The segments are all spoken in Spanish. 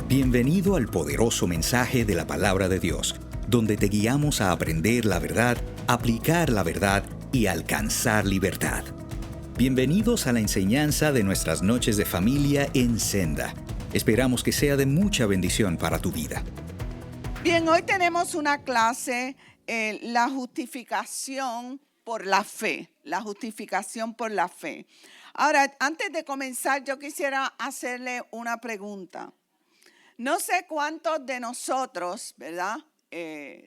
Bienvenido al poderoso mensaje de la palabra de Dios, donde te guiamos a aprender la verdad, aplicar la verdad y alcanzar libertad. Bienvenidos a la enseñanza de nuestras noches de familia en Senda. Esperamos que sea de mucha bendición para tu vida. Bien, hoy tenemos una clase, la justificación por la fe. La justificación por la fe. Ahora, antes de comenzar, yo quisiera hacerle una pregunta. No sé cuántos de nosotros, ¿verdad?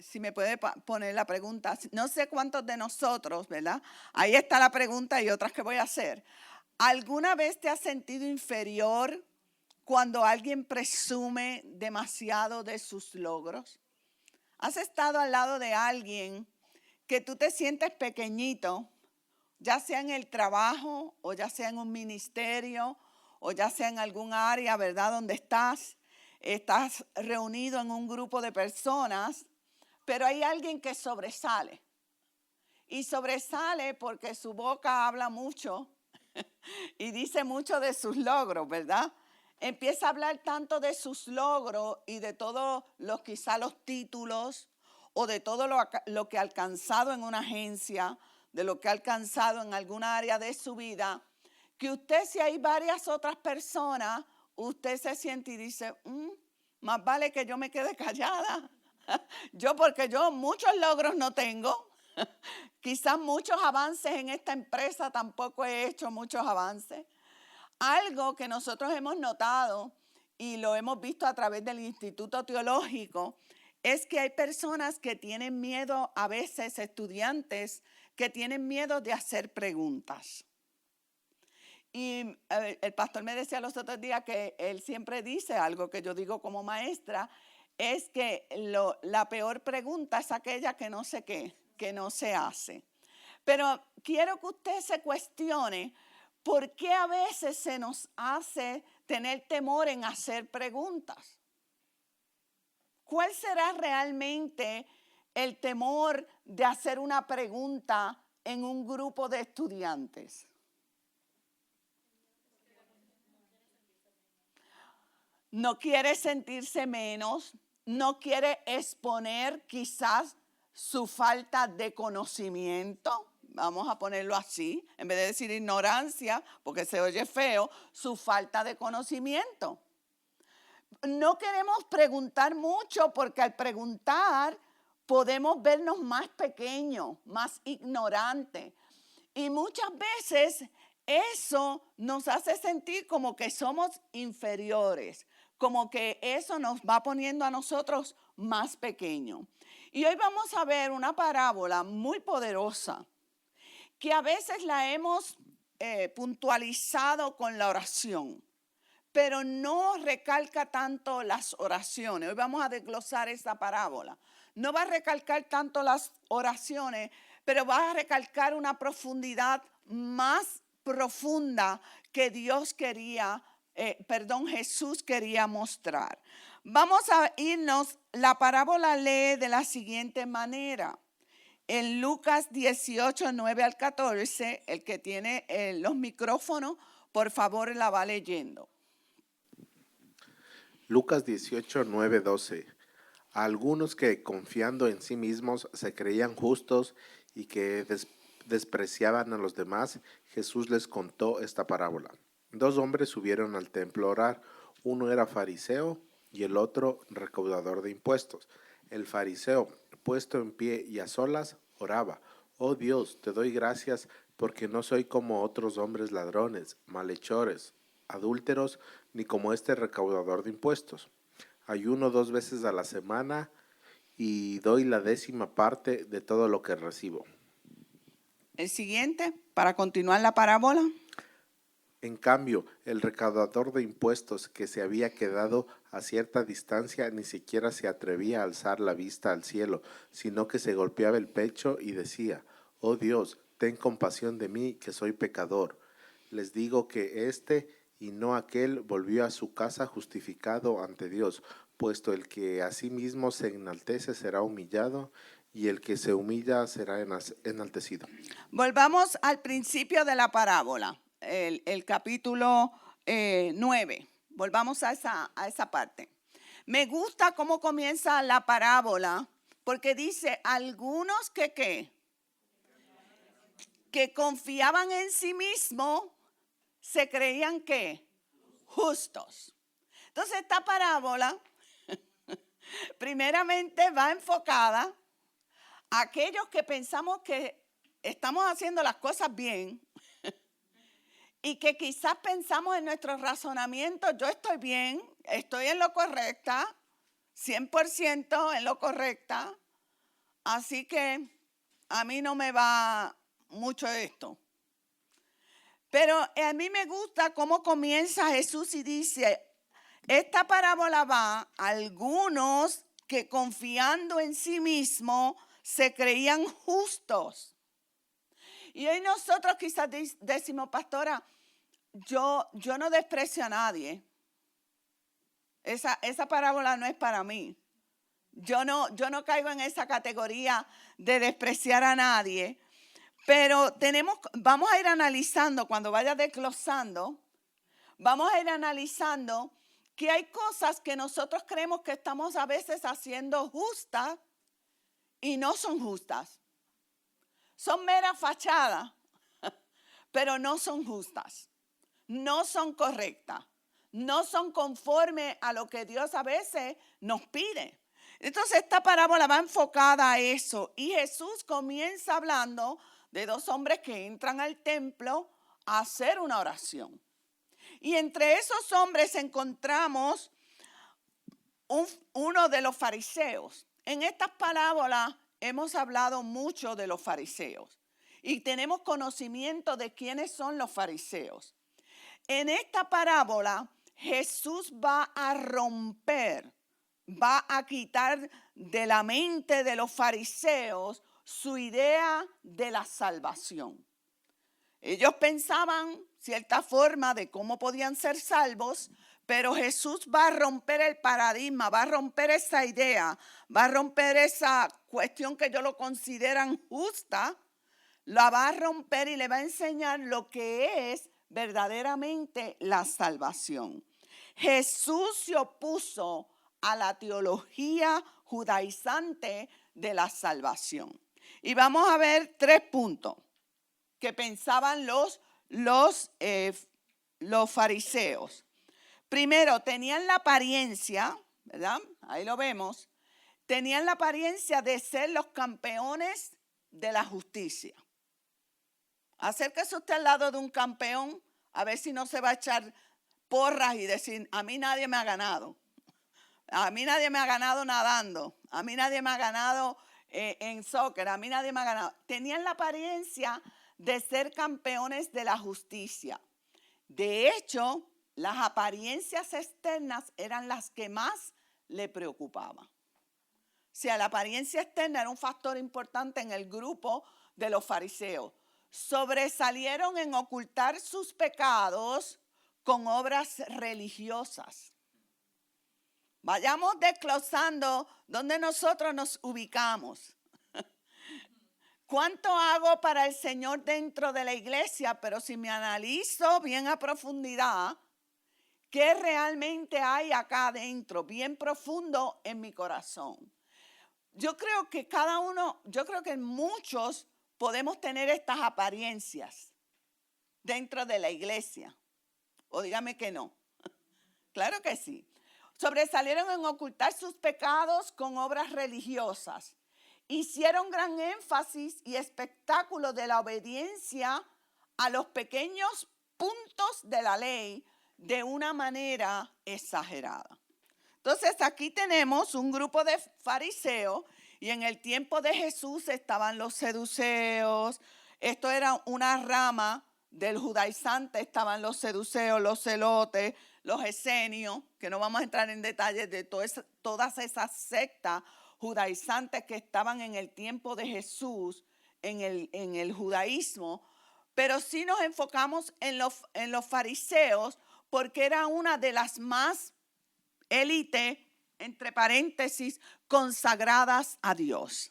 Si me puede poner la pregunta. No sé cuántos de nosotros, ¿verdad? Ahí está la pregunta y otras que voy a hacer. ¿Alguna vez te has sentido inferior cuando alguien presume demasiado de sus logros? ¿Has estado al lado de alguien que tú te sientes pequeñito, ya sea en el trabajo o ya sea en un ministerio o ya sea en algún área, ¿verdad? Donde estás reunido en un grupo de personas, pero hay alguien que sobresale. Y sobresale porque su boca habla mucho y dice mucho de sus logros, ¿verdad? Empieza a hablar tanto de sus logros y de todos quizá los títulos o de todo lo que ha alcanzado en una agencia, de lo que ha alcanzado en alguna área de su vida, que usted, si hay varias otras personas, usted se siente y dice, más vale que yo me quede callada. Porque yo muchos logros no tengo. Quizás muchos avances en esta empresa tampoco he hecho muchos avances. Algo que nosotros hemos notado y lo hemos visto a través del Instituto Teológico es que hay personas que tienen miedo, a veces estudiantes, que tienen miedo de hacer preguntas. Y el pastor me decía los otros días que él siempre dice algo que yo digo como maestra, es que la peor pregunta es aquella que no sé qué, que no se hace. Pero quiero que usted se cuestione por qué a veces se nos hace tener temor en hacer preguntas. ¿Cuál será realmente el temor de hacer una pregunta en un grupo de estudiantes? No quiere sentirse menos, no quiere exponer quizás su falta de conocimiento, vamos a ponerlo así, en vez de decir ignorancia, porque se oye feo, su falta de conocimiento. No queremos preguntar mucho porque al preguntar podemos vernos más pequeños, más ignorantes. Y muchas veces eso nos hace sentir como que somos inferiores, como que eso nos va poniendo a nosotros más pequeños. Y hoy vamos a ver una parábola muy poderosa que a veces la hemos puntualizado con la oración, pero no recalca tanto las oraciones. Hoy vamos a desglosar esa parábola. No va a recalcar tanto las oraciones, pero va a recalcar una profundidad más profunda que Jesús quería mostrar. Vamos a irnos, la parábola lee de la siguiente manera. En Lucas 18, 9 al 14, el que tiene los micrófonos, por favor la va leyendo. Lucas 18, 9, 12. A algunos que confiando en sí mismos se creían justos y que despreciaban a los demás, Jesús les contó esta parábola. 2 hombres subieron al templo a orar. Uno era fariseo y el otro recaudador de impuestos. El fariseo, puesto en pie y a solas, oraba: Oh Dios, te doy gracias porque no soy como otros hombres ladrones, malhechores, adúlteros, ni como este recaudador de impuestos. Ayuno 2 veces a la semana y doy la 10ª parte de todo lo que recibo. El siguiente, para continuar la parábola. En cambio, el recaudador de impuestos, que se había quedado a cierta distancia, ni siquiera se atrevía a alzar la vista al cielo, sino que se golpeaba el pecho y decía: Oh Dios, ten compasión de mí, que soy pecador. Les digo que este y no aquel volvió a su casa justificado ante Dios, puesto el que a sí mismo se enaltece será humillado, y el que se humilla será enaltecido. Volvamos al principio de la parábola, el capítulo 9. Volvamos a esa parte. Me gusta cómo comienza la parábola, porque dice, algunos que ¿qué? Que confiaban en sí mismos, se creían ¿qué? Justos. Entonces esta parábola, primeramente va enfocada a aquellos que pensamos que estamos haciendo las cosas bien y que quizás pensamos en nuestro razonamiento, yo estoy bien, estoy en lo correcta, 100% en lo correcta, así que a mí no me va mucho esto. Pero a mí me gusta cómo comienza Jesús y dice, esta parábola va a algunos que confiando en sí mismos se creían justos. Y hoy nosotros quizás decimos, pastora, yo no desprecio a nadie. Esa parábola no es para mí. Yo no caigo en esa categoría de despreciar a nadie. Pero vamos a ir analizando, cuando vaya desglosando, vamos a ir analizando que hay cosas que nosotros creemos que estamos a veces haciendo justas y no son justas. Son meras fachadas, pero no son justas, no son correctas, no son conforme a lo que Dios a veces nos pide. Entonces esta parábola va enfocada a eso y Jesús comienza hablando de dos hombres que entran al templo a hacer una oración. Y entre esos hombres encontramos uno de los fariseos. En estas parábolas hemos hablado mucho de los fariseos y tenemos conocimiento de quiénes son los fariseos. En esta parábola Jesús va a romper, va a quitar de la mente de los fariseos su idea de la salvación. Ellos pensaban cierta forma de cómo podían ser salvos, pero Jesús va a romper el paradigma, va a romper esa idea, va a romper esa cuestión que ellos lo consideran justa, la va a romper y le va a enseñar lo que es verdaderamente la salvación. Jesús se opuso a la teología judaizante de la salvación. Y vamos a ver 3 puntos que pensaban los fariseos. Primero, tenían la apariencia, ¿verdad? Ahí lo vemos. Tenían la apariencia de ser los campeones de la justicia. Acérquese usted al lado de un campeón, a ver si no se va a echar porras y decir, a mí nadie me ha ganado. A mí nadie me ha ganado nadando. A mí nadie me ha ganado en soccer. A mí nadie me ha ganado. Tenían la apariencia de ser campeones de la justicia. De hecho, las apariencias externas eran las que más le preocupaban. O sea, la apariencia externa era un factor importante en el grupo de los fariseos. Sobresalieron en ocultar sus pecados con obras religiosas. Vayamos desglosando dónde nosotros nos ubicamos. ¿Cuánto hago para el Señor dentro de la iglesia? Pero si me analizo bien a profundidad, ¿qué realmente hay acá adentro, bien profundo en mi corazón? Yo creo que muchos podemos tener estas apariencias dentro de la iglesia. O dígame que no. Claro que sí. Sobresalieron en ocultar sus pecados con obras religiosas. Hicieron gran énfasis y espectáculo de la obediencia a los pequeños puntos de la ley de una manera exagerada. Entonces aquí tenemos un grupo de fariseos y en el tiempo de Jesús estaban los seduceos. Esto era una rama del judaizante, estaban los seduceos, los celotes, los esenios, que no vamos a entrar en detalles de todas esas sectas judaizantes que estaban en el tiempo de Jesús, en el judaísmo, pero sí nos enfocamos en los fariseos porque era una de las más élite, entre paréntesis, consagradas a Dios.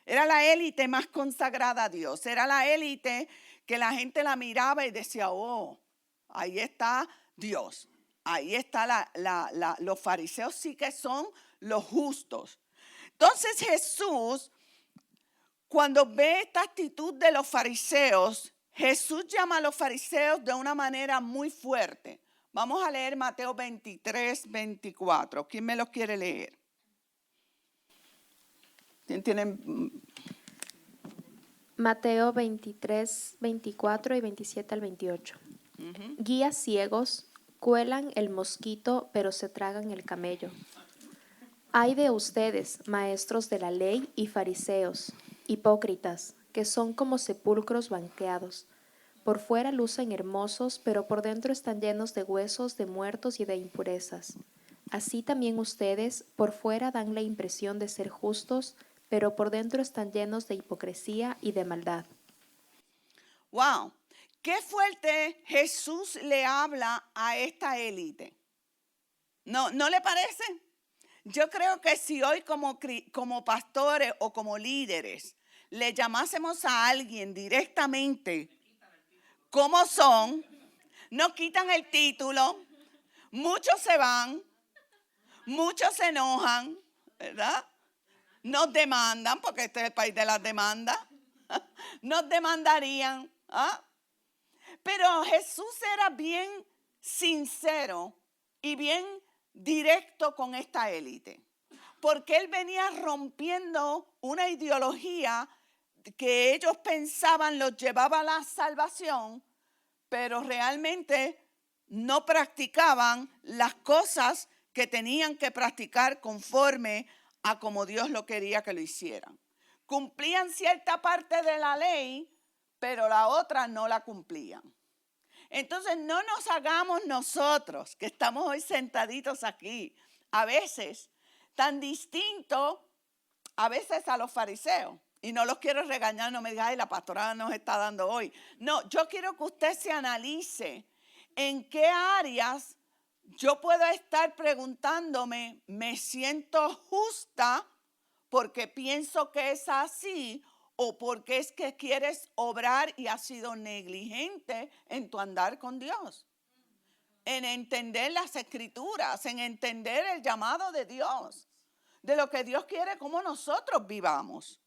Era la élite más consagrada a Dios, era la élite que la gente la miraba y decía, oh, ahí está Dios. ahí está los fariseos sí que son los justos. Entonces Jesús, cuando ve esta actitud de los fariseos, Jesús llama a los fariseos de una manera muy fuerte. Vamos a leer Mateo 23, 24. ¿Quién me lo quiere leer? ¿Quién tiene? Mateo 23, 24 y 27 al 28. Guías ciegos cuelan el mosquito, pero se tragan el camello. Ay de ustedes, maestros de la ley y fariseos, hipócritas, que son como sepulcros blanqueados. Por fuera lucen hermosos, pero por dentro están llenos de huesos de muertos y de impurezas. Así también ustedes, por fuera dan la impresión de ser justos, pero por dentro están llenos de hipocresía y de maldad. ¡Wow! Qué fuerte Jesús le habla a esta élite. ¿No le parece? Yo creo que si hoy como pastores o como líderes le llamásemos a alguien directamente cómo son, nos quitan el título, muchos se van, muchos se enojan, ¿verdad? Nos demandan, porque este es el país de las demandas, nos demandarían. Pero Jesús era bien sincero y bien directo con esta élite, porque él venía rompiendo una ideología que ellos pensaban los llevaba a la salvación, pero realmente no practicaban las cosas que tenían que practicar conforme a como Dios lo quería que lo hicieran. Cumplían cierta parte de la ley, pero la otra no la cumplían. Entonces no nos hagamos nosotros, que estamos hoy sentaditos aquí, a veces tan distintos, a veces a los fariseos. Y no los quiero regañar, no me diga, ay, la pastora nos está dando hoy. No, yo quiero que usted se analice en qué áreas yo puedo estar preguntándome, ¿me siento justa porque pienso que es así o porque es que quieres obrar y has sido negligente en tu andar con Dios? En entender las escrituras, en entender el llamado de Dios, de lo que Dios quiere, cómo nosotros vivamos.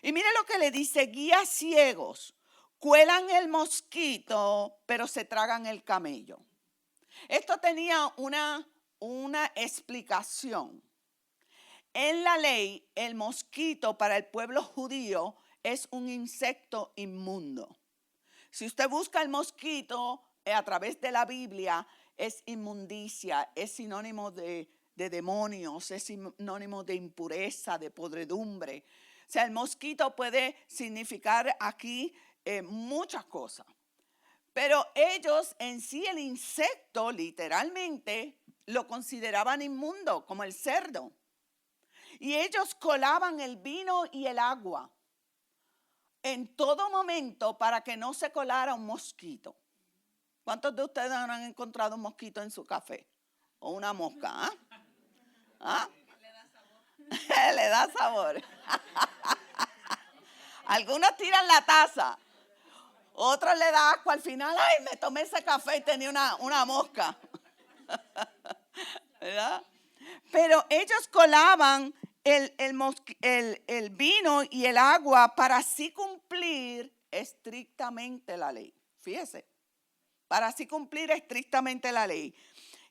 Y mire lo que le dice, guías ciegos, cuelan el mosquito, pero se tragan el camello. Esto tenía una explicación. En la ley, el mosquito para el pueblo judío es un insecto inmundo. Si usted busca el mosquito a través de la Biblia, es inmundicia, es sinónimo de demonios, es sinónimo de impureza, de podredumbre. O sea, el mosquito puede significar aquí muchas cosas. Pero ellos en sí, el insecto, literalmente, lo consideraban inmundo, como el cerdo. Y ellos colaban el vino y el agua en todo momento para que no se colara un mosquito. ¿Cuántos de ustedes han encontrado un mosquito en su café? O una mosca, ¿Ah? Le da sabor. Algunos tiran la taza. Otros le da asco al final. Ay, me tomé ese café y tenía una mosca. ¿Verdad? Pero ellos colaban el vino y el agua para así cumplir estrictamente la ley. Fíjese, para así cumplir estrictamente la ley.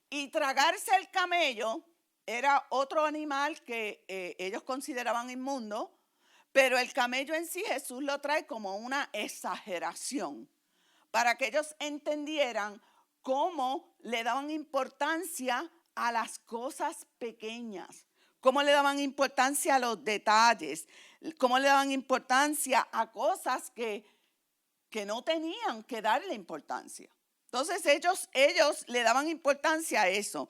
Y tragarse el camello era otro animal que ellos consideraban inmundo, pero el camello en sí Jesús lo trae como una exageración para que ellos entendieran cómo le daban importancia a las cosas pequeñas, cómo le daban importancia a los detalles, cómo le daban importancia a cosas que no tenían que darle importancia. Entonces ellos le daban importancia a eso.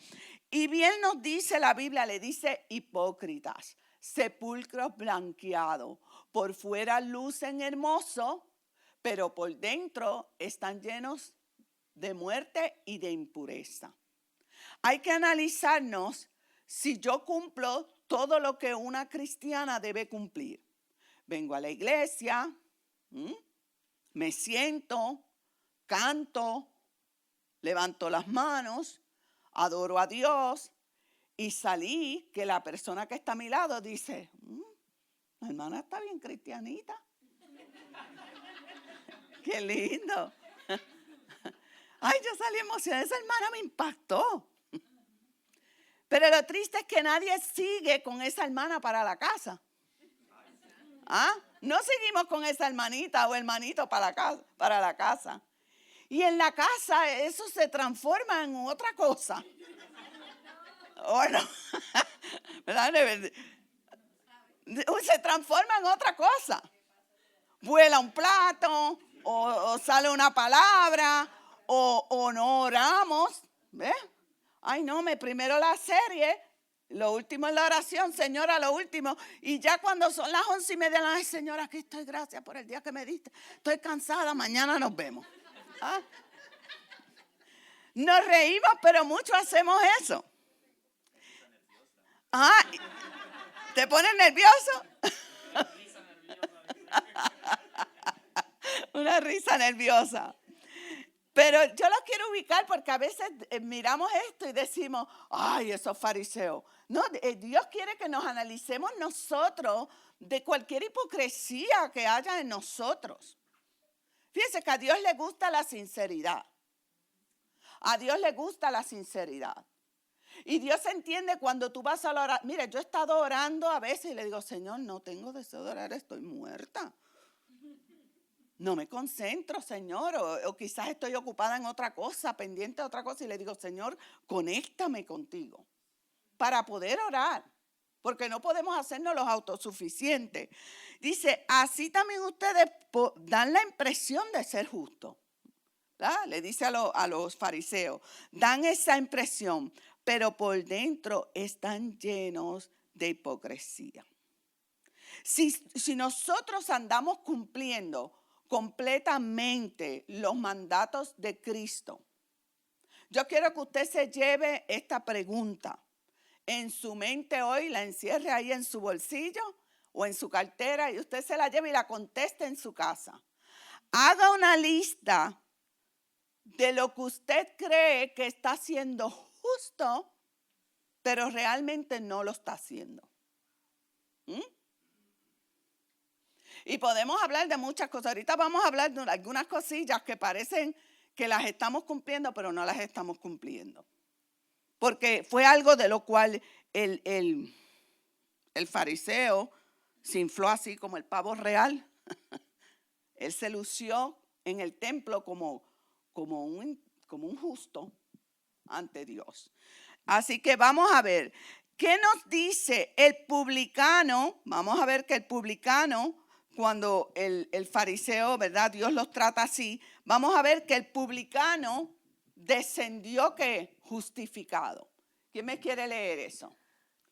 Y bien nos dice la Biblia, le dice hipócritas, sepulcros blanqueados, por fuera lucen hermosos, pero por dentro están llenos de muerte y de impureza. Hay que analizarnos si yo cumplo todo lo que una cristiana debe cumplir. Vengo a la iglesia, me siento, canto, levanto las manos. adoro a Dios y salí que la persona que está a mi lado dice, la hermana está bien cristianita. Qué lindo. Ay, yo salí emocionada, esa hermana me impactó. Pero lo triste es que nadie sigue con esa hermana para la casa. ¿Ah? No seguimos con esa hermanita o hermanito para la casa. Y en la casa eso se transforma en otra cosa. Bueno, ¿verdad? Se transforma en otra cosa. Vuela un plato, o sale una palabra, o no oramos. ¿Ves? Ay, no, primero la serie, lo último es la oración, Señora, lo último. Y ya cuando son las 11:30, ay, Señora, aquí estoy, gracias por el día que me diste. Estoy cansada, mañana nos vemos. ¿Ah? Nos reímos, pero muchos hacemos eso. Ah, ¿te pones nervioso? Una risa nerviosa. Pero yo los quiero ubicar porque a veces miramos esto y decimos, ay, esos fariseos. No, Dios quiere que nos analicemos nosotros de cualquier hipocresía que haya en nosotros. Fíjense que a Dios le gusta la sinceridad. A Dios le gusta la sinceridad. Y Dios entiende cuando tú vas a orar. Mire, yo he estado orando a veces y le digo, Señor, no tengo deseo de orar, estoy muerta. No me concentro, Señor, o quizás estoy ocupada en otra cosa, pendiente de otra cosa, y le digo, Señor, conéctame contigo para poder orar, porque no podemos hacernos los autosuficientes. Dice, así también ustedes dan la impresión de ser justos. ¿Verdad? Le dice a los fariseos, dan esa impresión, pero por dentro están llenos de hipocresía. Si nosotros andamos cumpliendo completamente los mandatos de Cristo, yo quiero que usted se lleve esta pregunta en su mente hoy, la encierre ahí en su bolsillo o en su cartera y usted se la lleve y la conteste en su casa. Haga una lista de lo que usted cree que está haciendo justo, pero realmente no lo está haciendo. Y podemos hablar de muchas cosas. Ahorita vamos a hablar de algunas cosillas que parecen que las estamos cumpliendo, pero no las estamos cumpliendo. Porque fue algo de lo cual el fariseo se infló así como el pavo real. Él se lució en el templo como un justo ante Dios. Así que vamos a ver, ¿qué nos dice el publicano? Vamos a ver que el publicano, cuando el fariseo, ¿verdad? Dios los trata así. Vamos a ver que el publicano descendió ¿qué? Justificado. ¿Quién me quiere leer eso?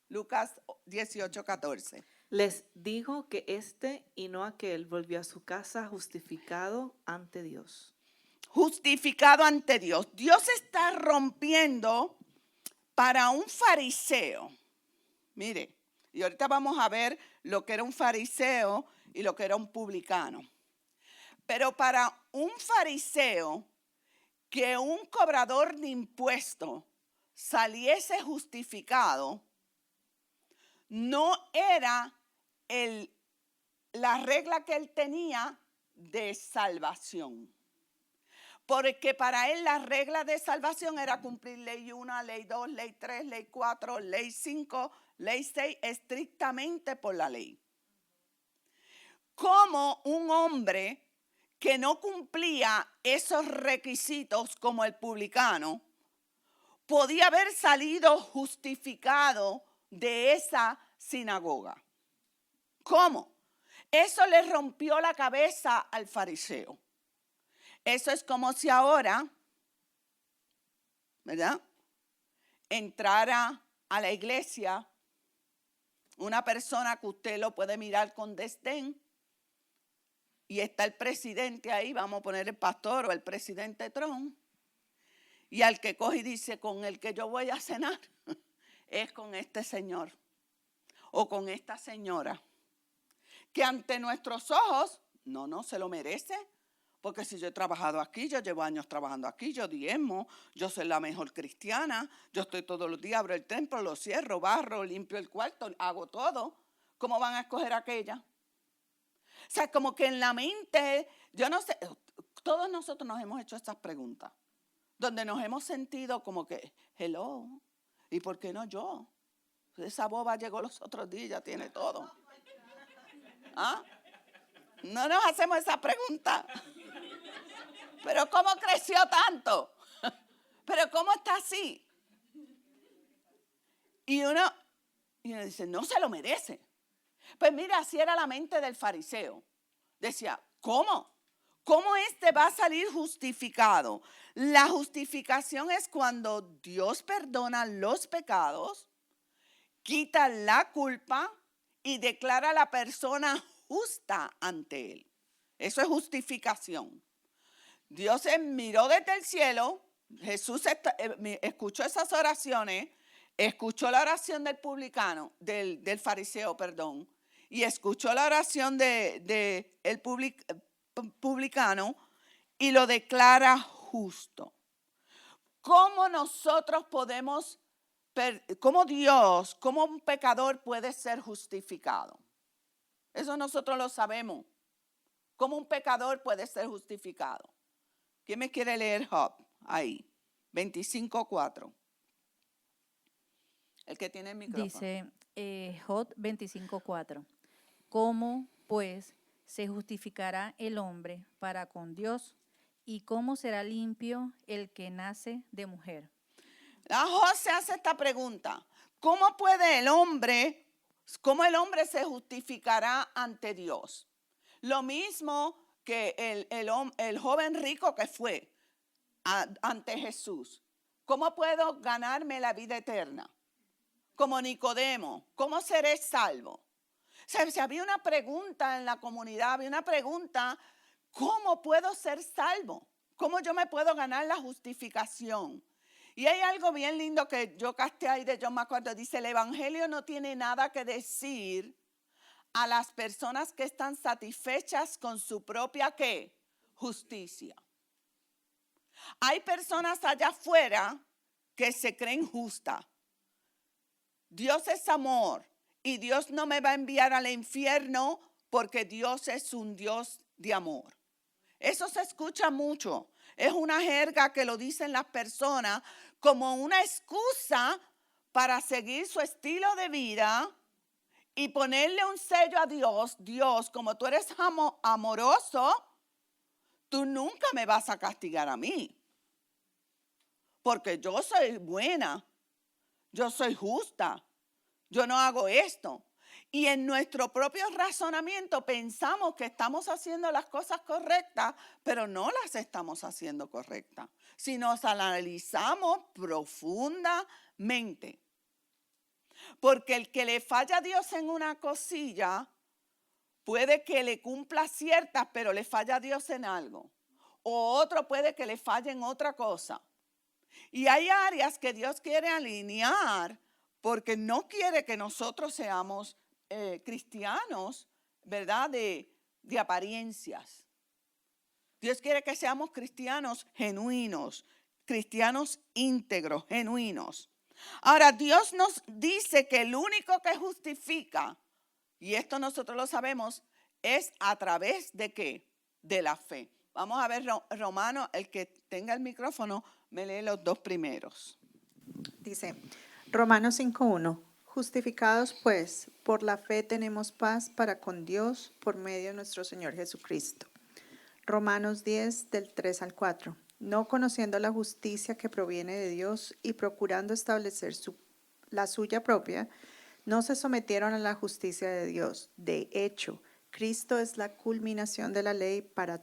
Lucas 18:14. Les dijo que este y no aquel volvió a su casa justificado ante Dios. Justificado ante Dios. Dios está rompiendo para un fariseo. Mire, y ahorita vamos a ver lo que era un fariseo y lo que era un publicano. Pero para un fariseo, que un cobrador de impuestos saliese justificado, no era la regla que él tenía de salvación. Porque para él la regla de salvación era cumplir ley 1, ley 2, ley 3, ley 4, ley 5, ley 6, estrictamente por la ley. Como un hombre que no cumplía esos requisitos como el publicano, podía haber salido justificado de esa sinagoga. ¿Cómo? Eso le rompió la cabeza al fariseo. Eso es como si ahora, ¿verdad?, entrara a la iglesia una persona que usted lo puede mirar con desdén y está el presidente ahí, vamos a poner el pastor o el presidente Trump, y al que coge y dice, con el que yo voy a cenar es con este señor o con esta señora, que ante nuestros ojos no se lo merece, Porque si yo he trabajado aquí, yo llevo años trabajando aquí, yo diezmo, yo soy la mejor cristiana, yo estoy todos los días, abro el templo, lo cierro, barro, limpio el cuarto, hago todo. ¿Cómo van a escoger aquella? O sea, como que en la mente, yo no sé, todos nosotros nos hemos hecho estas preguntas, donde nos hemos sentido como que, hello, ¿y por qué no yo? Esa boba llegó los otros días, ya tiene todo. ¿Ah? No nos hacemos esa pregunta. Pero ¿cómo creció tanto? Pero ¿cómo está así? Y uno dice, no se lo merece. Pues mira, así era la mente del fariseo. Decía, ¿cómo? ¿Cómo este va a salir justificado? La justificación es cuando Dios perdona los pecados, quita la culpa y declara a la persona justa ante él. Eso es justificación. Dios miró desde el cielo, Jesús escuchó esas oraciones, escuchó la oración del fariseo, y escuchó la oración del publicano y lo declara justo. ¿Cómo nosotros podemos, cómo un pecador puede ser justificado? Eso nosotros lo sabemos. ¿Cómo un pecador puede ser justificado? ¿Quién me quiere leer Job? Ahí, 25:4. El que tiene el micrófono. Dice Job 25:4. ¿Cómo, pues, se justificará el hombre para con Dios? ¿Y cómo será limpio el que nace de mujer? Job se hace esta pregunta. ¿Cómo el hombre se justificará ante Dios? Lo mismo que el joven rico que fue ante Jesús. ¿Cómo puedo ganarme la vida eterna? Como Nicodemo, ¿cómo seré salvo? Si había una pregunta en la comunidad, había una pregunta, ¿cómo puedo ser salvo? ¿Cómo yo me puedo ganar la justificación? Y hay algo bien lindo que yo casté ahí de John MacArthur, dice, el evangelio no tiene nada que decir a las personas que están satisfechas con su propia, ¿qué? Justicia. Hay personas allá afuera que se creen justas. Dios es amor y Dios no me va a enviar al infierno porque Dios es un Dios de amor. Eso se escucha mucho. Es una jerga que lo dicen las personas como una excusa para seguir su estilo de vida y ponerle un sello a Dios. Dios, como tú eres amoroso, tú nunca me vas a castigar a mí. Porque yo soy buena, yo soy justa, yo no hago esto. Y en nuestro propio razonamiento pensamos que estamos haciendo las cosas correctas, pero no las estamos haciendo correctas. Si nos analizamos profundamente. Porque el que le falla a Dios en una cosilla, puede que le cumpla ciertas, pero le falla a Dios en algo. O otro puede que le falle en otra cosa. Y hay áreas que Dios quiere alinear porque no quiere que nosotros seamos cristianos, ¿verdad? De apariencias. Dios quiere que seamos cristianos genuinos, cristianos íntegros, genuinos. Ahora, Dios nos dice que el único que justifica, y esto nosotros lo sabemos, es a través de ¿qué? De la fe. Vamos a ver, Romano, el que tenga el micrófono, me lee los dos primeros. Dice, Romanos 5:1, justificados pues, por la fe tenemos paz para con Dios por medio de nuestro Señor Jesucristo. Romanos 10, del 3 al 4, no conociendo la justicia que proviene de Dios y procurando establecer la suya propia, no se sometieron a la justicia de Dios. De hecho, Cristo es la culminación de la ley para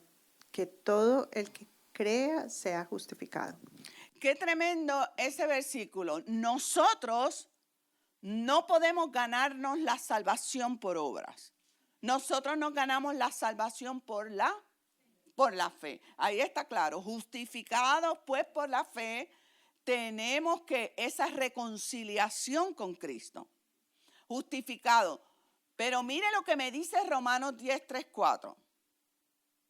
que todo el que crea sea justificado. Qué tremendo ese versículo. Nosotros no podemos ganarnos la salvación por obras. Nosotros nos ganamos la salvación por la fe. Ahí está claro. Justificados pues por la fe, tenemos que esa reconciliación con Cristo. Justificado. Pero mire lo que me dice Romanos 10, 3, 4.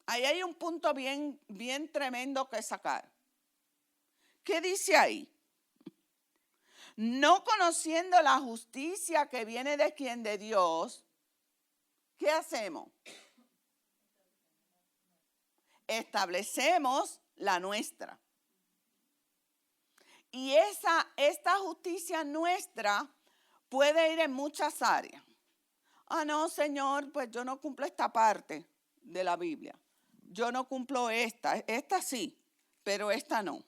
ahí hay un punto bien, bien tremendo que sacar. ¿Qué dice ahí? No conociendo la justicia que viene de quién, de Dios, ¿qué hacemos? Establecemos la nuestra. Y esta justicia nuestra puede ir en muchas áreas. Ah, no, Señor, pues yo no cumplo esta parte de la Biblia. Yo no cumplo esta sí, pero esta no.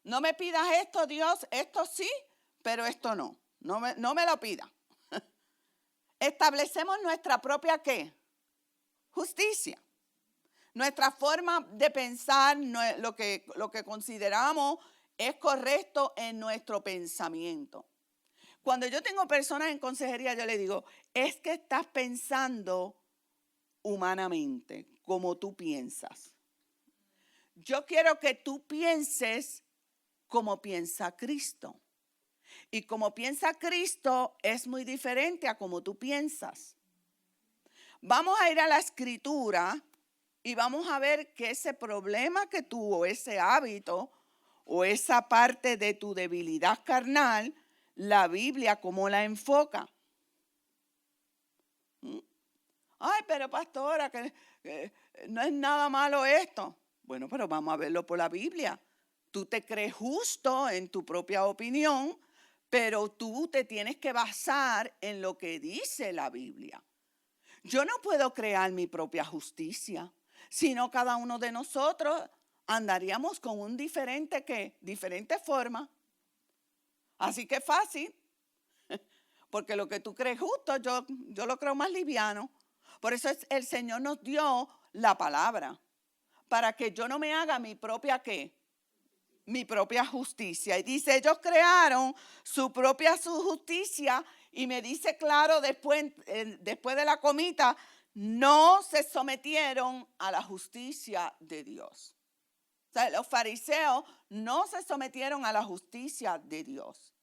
No me pidas esto, Dios, esto sí, pero esto no. No me lo pidas. Establecemos nuestra propia ¿qué? Justicia. Nuestra forma de pensar, lo que consideramos es correcto en nuestro pensamiento. Cuando yo tengo personas en consejería, yo le digo, es que estás pensando humanamente, como tú piensas. Yo quiero que tú pienses como piensa Cristo. Y como piensa Cristo es muy diferente a como tú piensas. Vamos a ir a la Escritura y vamos a ver que ese problema que tuvo, ese hábito o esa parte de tu debilidad carnal, la Biblia cómo la enfoca. Ay, pero pastora, que no es nada malo esto. Bueno, pero vamos a verlo por la Biblia. Tú te crees justo en tu propia opinión, pero tú te tienes que basar en lo que dice la Biblia. Yo no puedo crear mi propia justicia, sino cada uno de nosotros andaríamos con un diferente forma. Así que fácil, porque lo que tú crees justo, yo lo creo más liviano. Por eso el Señor nos dio la palabra, para que yo no me haga mi propia ¿qué? Mi propia justicia. Y dice, ellos crearon su propia justicia y me dice claro después de la comita, no se sometieron a la justicia de Dios. O sea, los fariseos no se sometieron a la justicia de Dios.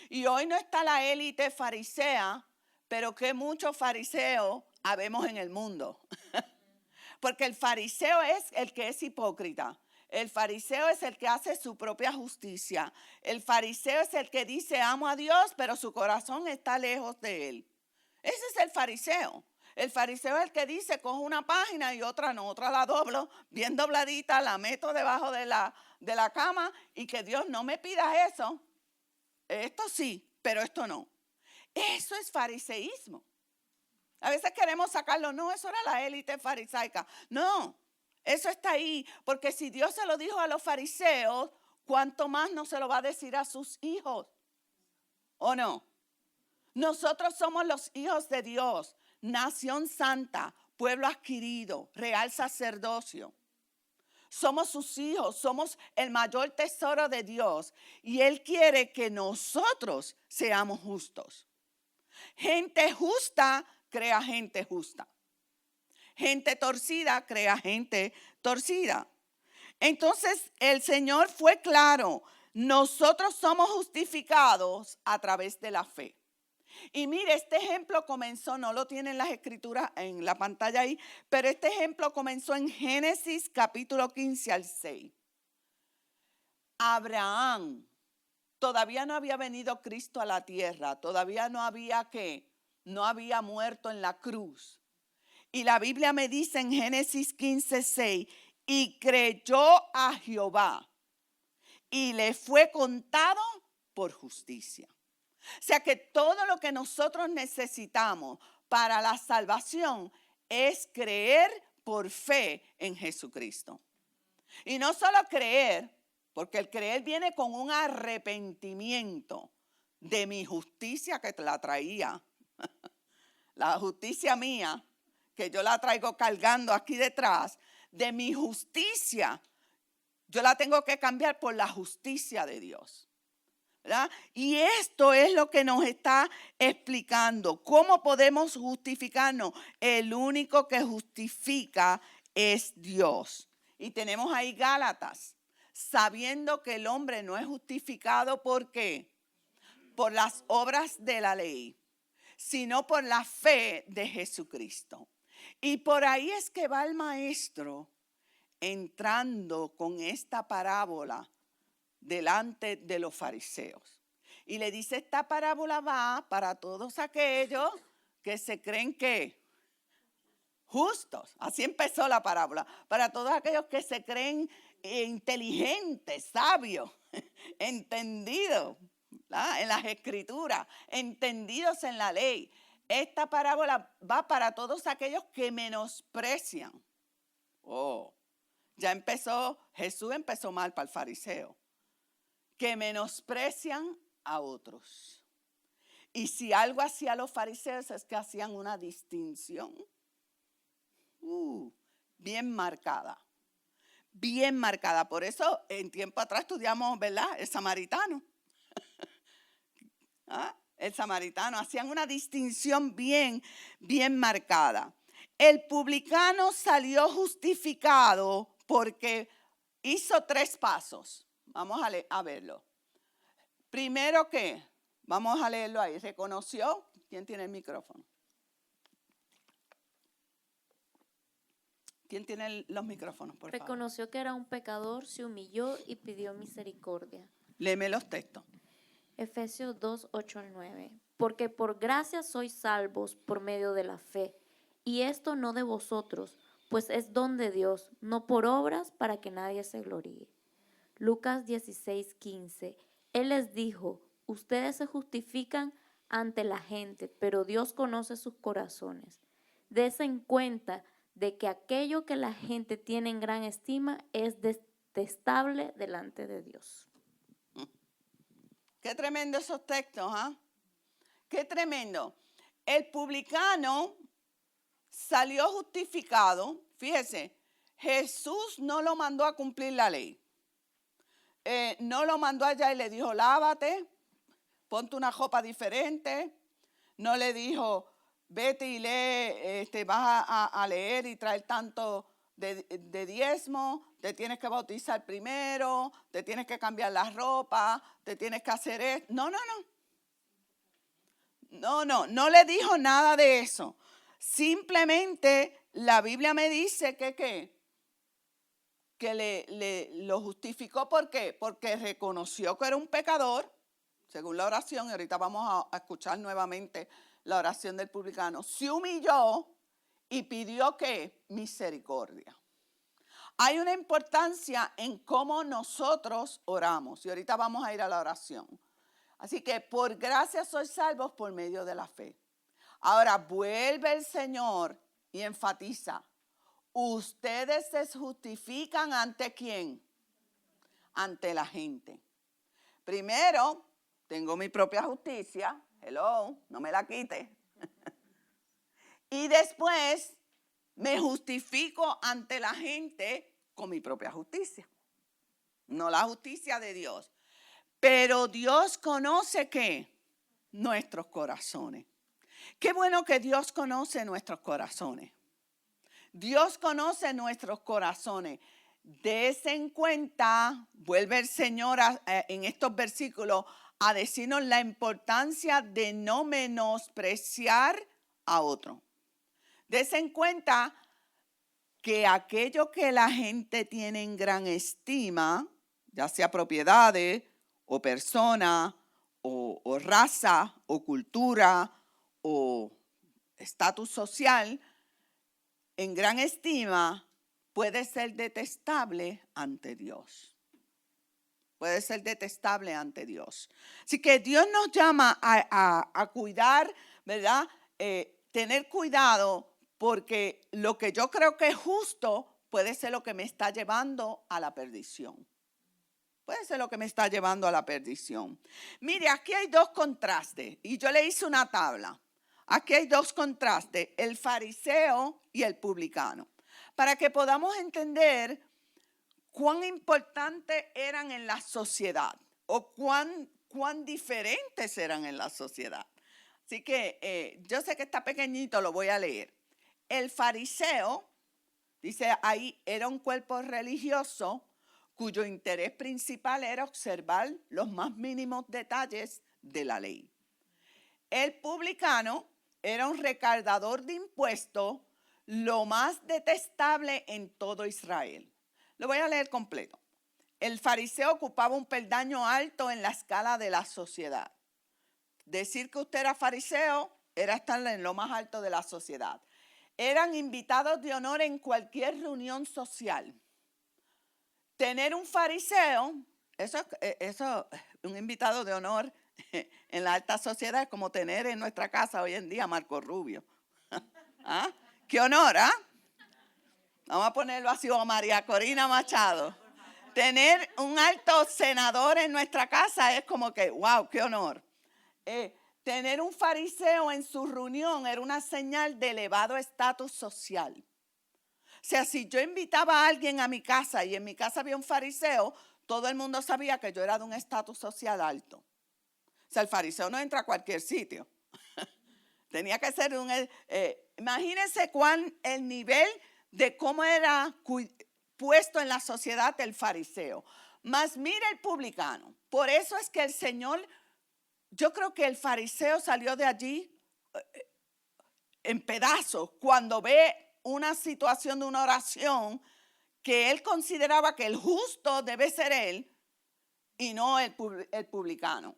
Y hoy no está la élite farisea, pero que muchos fariseos habemos en el mundo. Porque el fariseo es el que es hipócrita. El fariseo es el que hace su propia justicia. El fariseo es el que dice amo a Dios, pero su corazón está lejos de él. Ese es el fariseo. El fariseo es el que dice cojo una página y otra no, otra la doblo, bien dobladita, la meto debajo de la cama y que Dios no me pida eso. Esto sí, pero esto no. Eso es fariseísmo. A veces queremos sacarlo, no, eso era la élite farisaica. No, eso está ahí, porque si Dios se lo dijo a los fariseos, ¿cuánto más no se lo va a decir a sus hijos? ¿O no? Nosotros somos los hijos de Dios, nación santa, pueblo adquirido, real sacerdocio. Somos sus hijos, somos el mayor tesoro de Dios y Él quiere que nosotros seamos justos. Gente justa crea gente justa. Gente torcida crea gente torcida. Entonces el Señor fue claro, nosotros somos justificados a través de la fe. Y mire, este ejemplo comenzó, no lo tienen las escrituras en la pantalla ahí, pero este ejemplo comenzó en Génesis capítulo 15 al 6. Abraham, todavía no había venido Cristo a la tierra, todavía no había muerto en la cruz. Y la Biblia me dice en Génesis 15, 6, y creyó a Jehová y le fue contado por justicia. O sea que todo lo que nosotros necesitamos para la salvación es creer por fe en Jesucristo. Y no solo creer, porque el creer viene con un arrepentimiento de mi justicia que te la traía. La justicia mía, que yo la traigo cargando aquí detrás, de mi justicia, yo la tengo que cambiar por la justicia de Dios. ¿Verdad? Y esto es lo que nos está explicando. ¿Cómo podemos justificarnos? El único que justifica es Dios. Y tenemos ahí Gálatas, sabiendo que el hombre no es justificado, ¿por qué? Por las obras de la ley, sino por la fe de Jesucristo. Y por ahí es que va el maestro entrando con esta parábola delante de los fariseos. Y le dice, esta parábola va para todos aquellos que se creen que justos. Así empezó la parábola. Para todos aquellos que se creen inteligentes, sabios, entendidos, ¿verdad?, en las escrituras, entendidos en la ley. Esta parábola va para todos aquellos que menosprecian. Oh, Jesús empezó mal para el fariseo. Que menosprecian a otros. Y si algo hacían los fariseos es que hacían una distinción bien marcada. Bien marcada. Por eso en tiempo atrás estudiamos, ¿verdad?, el samaritano. ¿Ah? El samaritano. Hacían una distinción bien marcada. El publicano salió justificado porque hizo 3 pasos. Vamos a verlo. Primero que, vamos a leerlo ahí. Reconoció. ¿Quién tiene el micrófono? ¿Quién tiene los micrófonos, por favor? Reconoció que era un pecador, se humilló y pidió misericordia. Léeme los textos. Efesios 2, 8 al 9. Porque por gracia sois salvos por medio de la fe, y esto no de vosotros, pues es don de Dios, no por obras para que nadie se gloríe. Lucas 16, 15. Él les dijo, ustedes se justifican ante la gente, pero Dios conoce sus corazones. Dense en cuenta de que aquello que la gente tiene en gran estima es detestable delante de Dios. Qué tremendo esos textos, ¿ah? Qué tremendo. El publicano salió justificado. Fíjese, Jesús no lo mandó a cumplir la ley. No lo mandó allá y le dijo, lávate, ponte una ropa diferente. No le dijo, vete y lee, vas a leer y traer tanto de diezmo, te tienes que bautizar primero, te tienes que cambiar la ropa, te tienes que hacer esto. No le dijo nada de eso. Simplemente la Biblia me dice que lo justificó. ¿Por qué? Porque reconoció que era un pecador, según la oración, y ahorita vamos a escuchar nuevamente la oración del publicano. Se humilló y pidió ¿qué? Misericordia. Hay una importancia en cómo nosotros oramos, y ahorita vamos a ir a la oración. Así que por gracia sois salvos por medio de la fe. Ahora vuelve el Señor y enfatiza, ustedes se justifican ¿ante quién? Ante la gente. Primero, tengo mi propia justicia, hello, no me la quite. Y después me justifico ante la gente con mi propia justicia, no la justicia de Dios. Pero Dios conoce ¿qué? Nuestros corazones. Qué bueno que Dios conoce nuestros corazones. Dios conoce nuestros corazones. Dese en cuenta, vuelve el Señor en estos versículos a decirnos la importancia de no menospreciar a otro. Dese en cuenta que aquello que la gente tiene en gran estima, ya sea propiedades o persona o raza o cultura o estatus social, en gran estima, puede ser detestable ante Dios. Puede ser detestable ante Dios. Así que Dios nos llama a cuidar, ¿verdad? Tener cuidado, porque lo que yo creo que es justo puede ser lo que me está llevando a la perdición. Puede ser lo que me está llevando a la perdición. Mire, aquí hay 2 contrastes y yo le hice una tabla. Aquí hay 2 contrastes, el fariseo y el publicano, para que podamos entender cuán importantes eran en la sociedad o cuán diferentes eran en la sociedad. Así que yo sé que está pequeñito, lo voy a leer. El fariseo, dice ahí, era un cuerpo religioso cuyo interés principal era observar los más mínimos detalles de la ley. El publicano era un recaudador de impuestos lo más detestable en todo Israel. Lo voy a leer completo. El fariseo ocupaba un peldaño alto en la escala de la sociedad. Decir que usted era fariseo era estar en lo más alto de la sociedad. Eran invitados de honor en cualquier reunión social. Tener un fariseo, eso, un invitado de honor en la alta sociedad es como tener en nuestra casa hoy en día a Marco Rubio. ¿Ah? ¡Qué honor! ¿Ah? Vamos a ponerlo así, o a María Corina Machado. Tener un alto senador en nuestra casa es como que, wow, qué honor. Tener un fariseo en su reunión era una señal de elevado estatus social. O sea, si yo invitaba a alguien a mi casa y en mi casa había un fariseo, todo el mundo sabía que yo era de un estatus social alto. O sea, el fariseo no entra a cualquier sitio. Tenía que ser imagínense el nivel de cómo era puesto en la sociedad el fariseo. Mas mira el publicano. Por eso es que el Señor, yo creo que el fariseo salió de allí en pedazos cuando ve una situación de una oración que él consideraba que el justo debe ser él y no el publicano.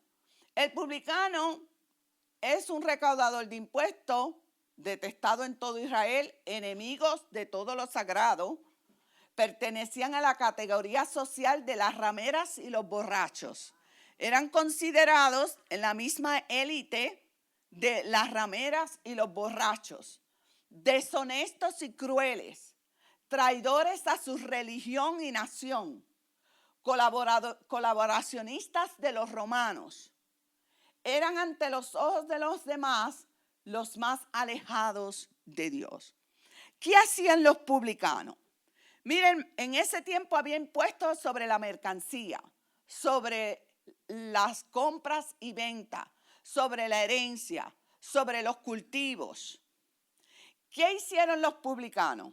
El publicano es un recaudador de impuestos, detestado en todo Israel, enemigos de todo lo sagrado. Pertenecían a la categoría social de las rameras y los borrachos. Eran considerados en la misma élite de las rameras y los borrachos, deshonestos y crueles, traidores a su religión y nación, colaboracionistas de los romanos. Eran ante los ojos de los demás los más alejados de Dios. ¿Qué hacían los publicanos? Miren, en ese tiempo había impuestos sobre la mercancía, sobre las compras y ventas, sobre la herencia, sobre los cultivos. ¿Qué hicieron los publicanos?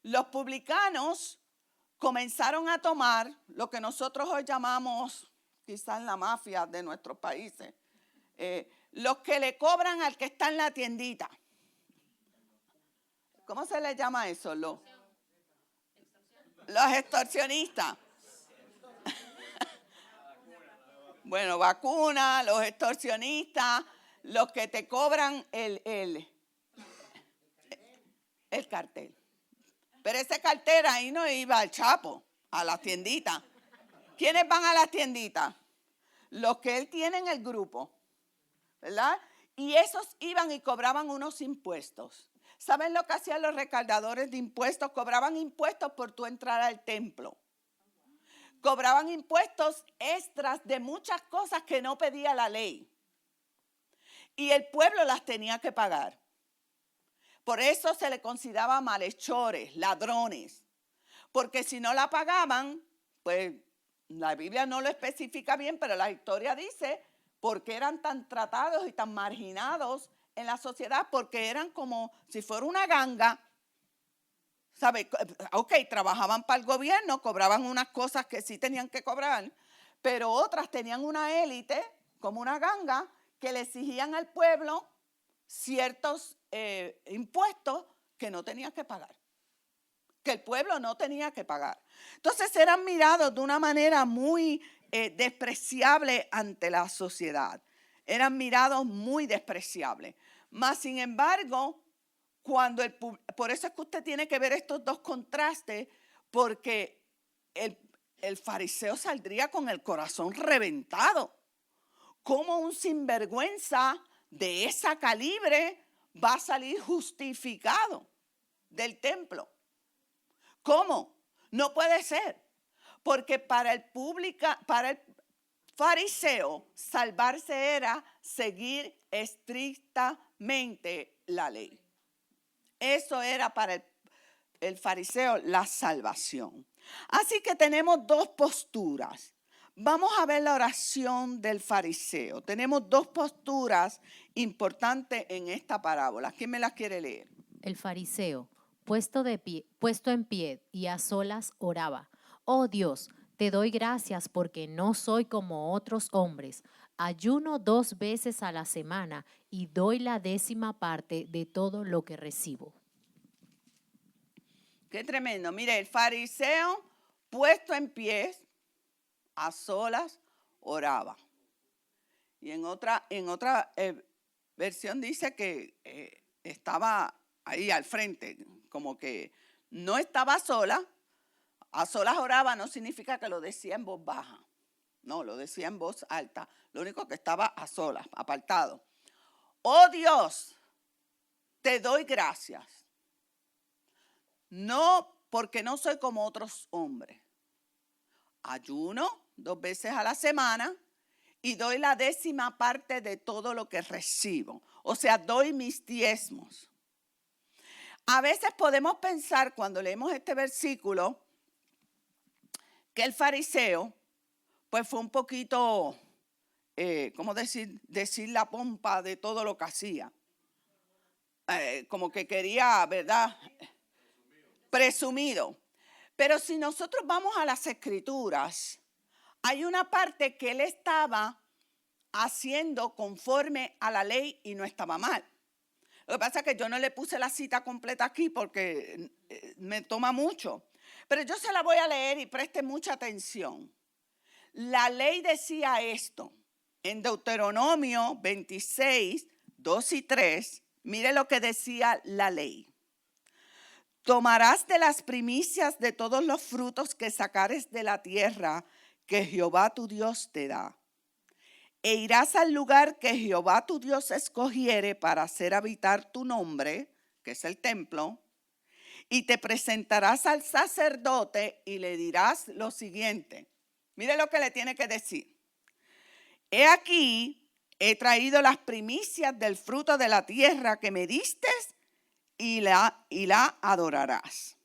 Los publicanos comenzaron a tomar lo que nosotros hoy llamamos, quizás la mafia de nuestros países, los que le cobran al que está en la tiendita. ¿Cómo se le llama eso? Los extorsionistas. Bueno, vacuna, los extorsionistas, los que te cobran el cartel. Pero ese cartel ahí no iba al Chapo, a la tiendita. ¿Quiénes van a las tienditas? Los que él tiene en el grupo, ¿verdad? Y esos iban y cobraban unos impuestos. ¿Saben lo que hacían los recaudadores de impuestos? Cobraban impuestos por tu entrar al templo. Cobraban impuestos extras de muchas cosas que no pedía la ley. Y el pueblo las tenía que pagar. Por eso se le consideraba malhechores, ladrones. Porque si no la pagaban, pues la Biblia no lo especifica bien, pero la historia dice por qué eran tan tratados y tan marginados en la sociedad, porque eran como si fuera una ganga. ¿Sabe? Ok, trabajaban para el gobierno, cobraban unas cosas que sí tenían que cobrar, pero otras tenían una élite, como una ganga, que le exigían al pueblo ciertos impuestos que no tenía que pagar, que el pueblo no tenía que pagar. Entonces eran mirados de una manera muy despreciable ante la sociedad. Eran mirados muy despreciables. Mas, sin embargo, por eso es que usted tiene que ver estos dos contrastes, porque el fariseo saldría con el corazón reventado. ¿Cómo un sinvergüenza de esa calibre va a salir justificado del templo? ¿Cómo? No puede ser. Porque para el fariseo, salvarse era seguir estrictamente la ley. Eso era para el fariseo la salvación. Así que tenemos dos posturas. Vamos a ver la oración del fariseo. Tenemos dos posturas importantes en esta parábola. ¿Quién me las quiere leer? El fariseo, puesto en pie y a solas, oraba: Oh Dios, te doy gracias porque no soy como otros hombres. Ayuno 2 veces a la semana y doy la 10ª parte de todo lo que recibo. Qué tremendo. Mire, el fariseo puesto en pie, a solas, oraba. Y en otra versión dice que estaba ahí al frente, como que no estaba sola. A solas oraba no significa que lo decía en voz baja. No, lo decía en voz alta. Lo único que estaba a solas, apartado. Oh Dios, te doy gracias. No porque no soy como otros hombres. Ayuno 2 veces a la semana y doy la 10ª parte de todo lo que recibo. O sea, doy mis diezmos. A veces podemos pensar cuando leemos este versículo que el fariseo pues fue un poquito, ¿cómo decir la pompa de todo lo que hacía? Como que quería, ¿verdad? Presumido. Pero si nosotros vamos a las Escrituras, hay una parte que él estaba haciendo conforme a la ley y no estaba mal. Lo que pasa es que yo no le puse la cita completa aquí porque me toma mucho. Pero yo se la voy a leer y preste mucha atención. La ley decía esto. En Deuteronomio 26, 2 y 3, mire lo que decía la ley. Tomarás de las primicias de todos los frutos que sacares de la tierra que Jehová tu Dios te da. E irás al lugar que Jehová tu Dios escogiere para hacer habitar tu nombre, que es el templo, y te presentarás al sacerdote y le dirás lo siguiente. Mire lo que le tiene que decir. He aquí, he traído las primicias del fruto de la tierra que me diste y la adorarás.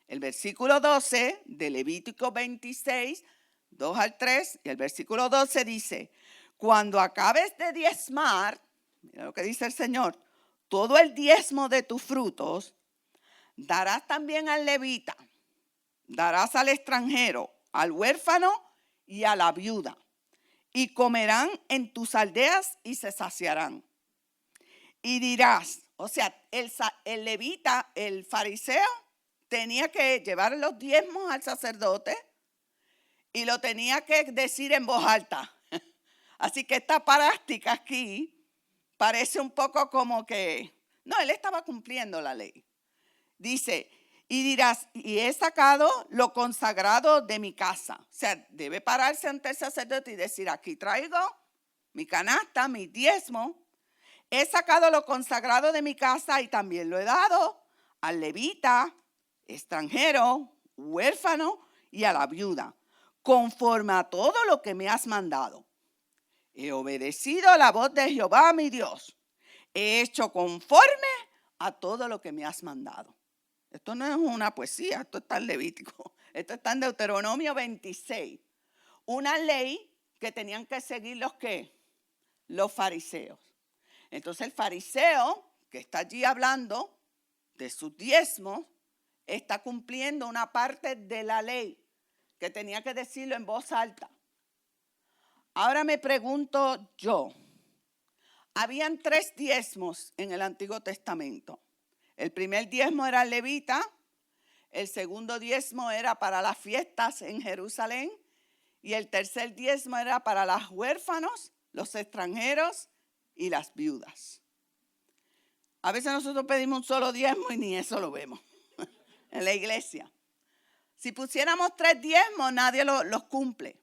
El versículo 12 de Levítico 26, 2 al 3, y el versículo 12 dice, cuando acabes de diezmar, mira lo que dice el Señor, todo el diezmo de tus frutos, darás también al levita, darás al extranjero, al huérfano y a la viuda, y comerán en tus aldeas y se saciarán. Y dirás, o sea, el levita, el fariseo, tenía que llevar los diezmos al sacerdote y lo tenía que decir en voz alta. Así que esta práctica aquí parece un poco como que, no, él estaba cumpliendo la ley. Dice, y dirás, y he sacado lo consagrado de mi casa. O sea, debe pararse ante el sacerdote y decir, aquí traigo mi canasta, mi diezmo. He sacado lo consagrado de mi casa y también lo he dado al levita, extranjero, huérfano y a la viuda, conforme a todo lo que me has mandado. He obedecido la voz de Jehová mi Dios. He hecho conforme a todo lo que me has mandado. Esto no es una poesía, esto está en Levítico. Esto está en Deuteronomio 26. Una ley que tenían que seguir los fariseos. Entonces el fariseo que está allí hablando de sus diezmos está cumpliendo una parte de la ley que tenía que decirlo en voz alta. Ahora me pregunto yo, habían 3 diezmos en el Antiguo Testamento. El primer diezmo era el levita, el segundo diezmo era para las fiestas en Jerusalén y el tercer diezmo era para los huérfanos, los extranjeros y las viudas. A veces nosotros pedimos un solo diezmo y ni eso lo vemos en la iglesia. Si pusiéramos 3 diezmos, nadie los cumple.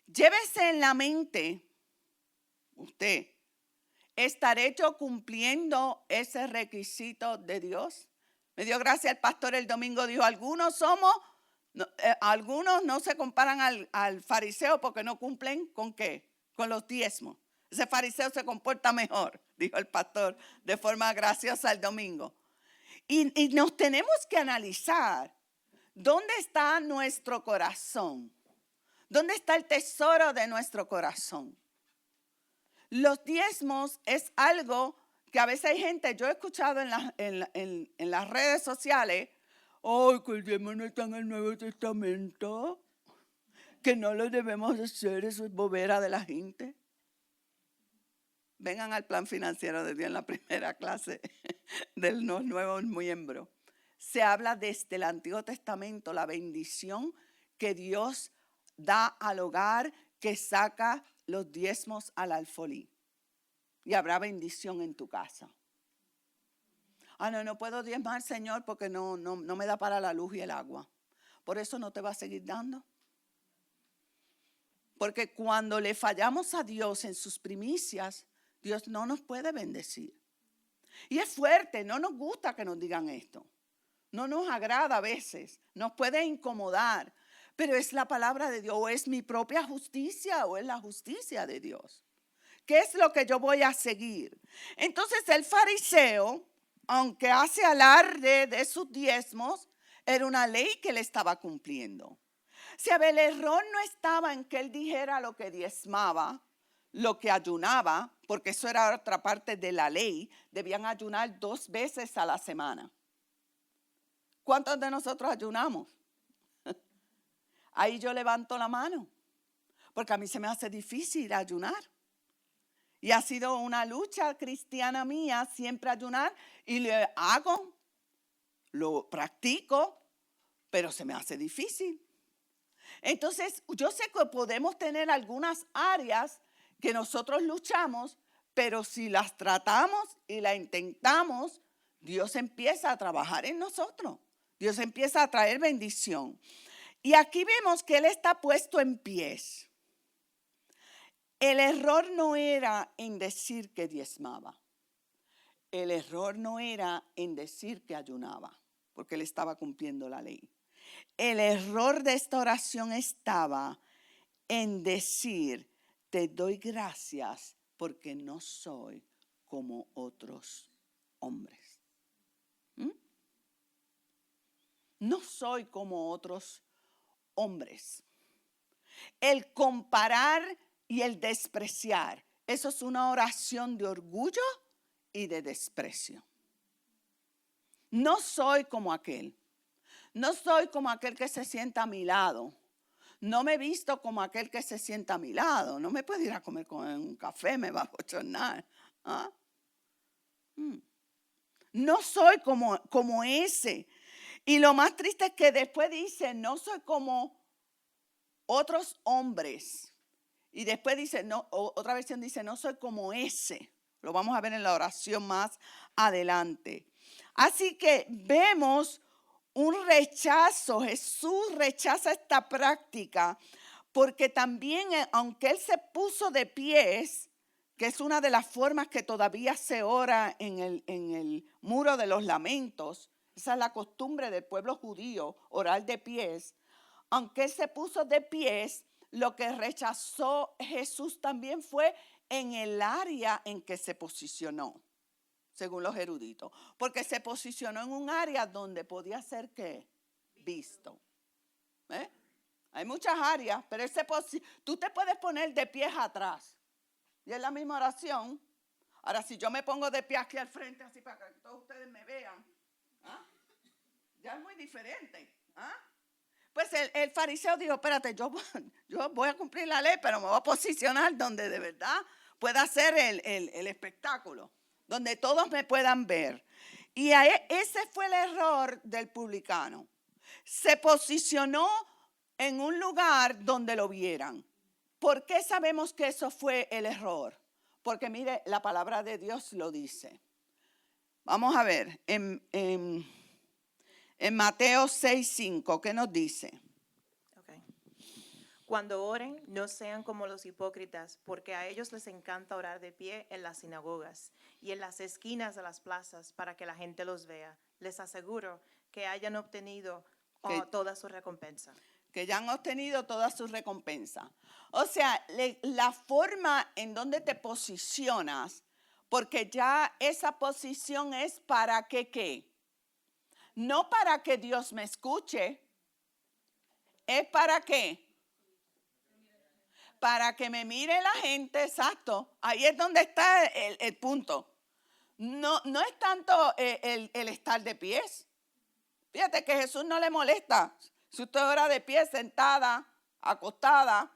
Llévese en la mente, usted, ¿estaré yo cumpliendo ese requisito de Dios? Me dio gracia el pastor el domingo, dijo, algunos no se comparan al fariseo porque no cumplen ¿con qué? Con los diezmos. Ese fariseo se comporta mejor, dijo el pastor de forma graciosa el domingo. Y nos tenemos que analizar dónde está nuestro corazón. ¿Dónde está el tesoro de nuestro corazón? Los diezmos es algo que a veces hay gente, yo he escuchado en las redes sociales, ¡ay, que el diezmo no está en el Nuevo Testamento! Que no lo debemos hacer, eso es bobera de la gente. Vengan al plan financiero de Dios en la primera clase de los nuevos miembros. se habla desde el Antiguo Testamento, la bendición que Dios da al hogar que saca los diezmos al alfolí. Y habrá bendición en tu casa. No puedo diezmar, Señor, porque no me da para la luz y el agua. Por eso no te va a seguir dando. Porque cuando le fallamos a Dios en sus primicias, Dios no nos puede bendecir. Y es fuerte, no nos gusta que nos digan esto. No nos agrada a veces, nos puede incomodar. Pero es la palabra de Dios, o es mi propia justicia, o es la justicia de Dios. ¿Qué es lo que yo voy a seguir? Entonces el fariseo, aunque hace alarde de sus diezmos, era una ley que le estaba cumpliendo. Si el error no estaba en que él dijera lo que diezmaba, lo que ayunaba, porque eso era otra parte de la ley, debían ayunar 2 veces a la semana. ¿Cuántos de nosotros ayunamos? Ahí yo levanto la mano, porque a mí se me hace difícil ayunar. Y ha sido una lucha cristiana mía siempre ayunar, y lo practico, pero se me hace difícil. Entonces, yo sé que podemos tener algunas áreas que nosotros luchamos, pero si las tratamos y las intentamos, Dios empieza a trabajar en nosotros. Dios empieza a traer bendición. Y aquí vemos que Él está puesto en pies. El error no era en decir que diezmaba. El error no era en decir que ayunaba, porque Él estaba cumpliendo la ley. El error de esta oración estaba en decir, te doy gracias porque no soy como otros hombres. No soy como otros hombres. El comparar y el despreciar, eso es una oración de orgullo y de desprecio. No soy como aquel. No soy como aquel que se sienta a mi lado. No me he visto como aquel que se sienta a mi lado. No me puedo ir a comer con un café, me va a bochornar. No soy como ese. Y lo más triste es que después dice, no soy como otros hombres. Y después dice, no, otra versión dice, no soy como ese. Lo vamos a ver en la oración más adelante. Así que vemos un rechazo. Jesús rechaza esta práctica porque también, aunque Él se puso de pies, que es una de las formas que todavía se ora en el muro de los lamentos, esa es la costumbre del pueblo judío, orar de pies. Aunque Él se puso de pies, lo que rechazó Jesús también fue en el área en que se posicionó, según los eruditos, porque se posicionó en un área donde podía ser ¿qué? Visto. Hay muchas áreas, pero tú te puedes poner de pies atrás y es la misma oración. Ahora, si yo me pongo de pie aquí al frente, así para que todos ustedes me vean, ya es muy diferente. Pues el fariseo dijo, espérate, yo voy a cumplir la ley, pero me voy a posicionar donde de verdad pueda hacer el espectáculo, donde todos me puedan ver. Y ese fue el error del publicano. Se posicionó en un lugar donde lo vieran. ¿Por qué sabemos que eso fue el error? Porque mire, la palabra de Dios lo dice. Vamos a ver, en Mateo 6:5, ¿qué nos dice? Cuando oren, no sean como los hipócritas, porque a ellos les encanta orar de pie en las sinagogas y en las esquinas de las plazas para que la gente los vea. Les aseguro que hayan obtenido toda su recompensa. Que ya han obtenido toda su recompensa. O sea, la forma en donde te posicionas, porque ya esa posición es para que ¿qué? No para que Dios me escuche, es para qué. Para que me mire la gente, exacto. Ahí es donde está el punto. No es tanto el estar de pies. Fíjate que a Jesús no le molesta si usted ora de pie, sentada, acostada.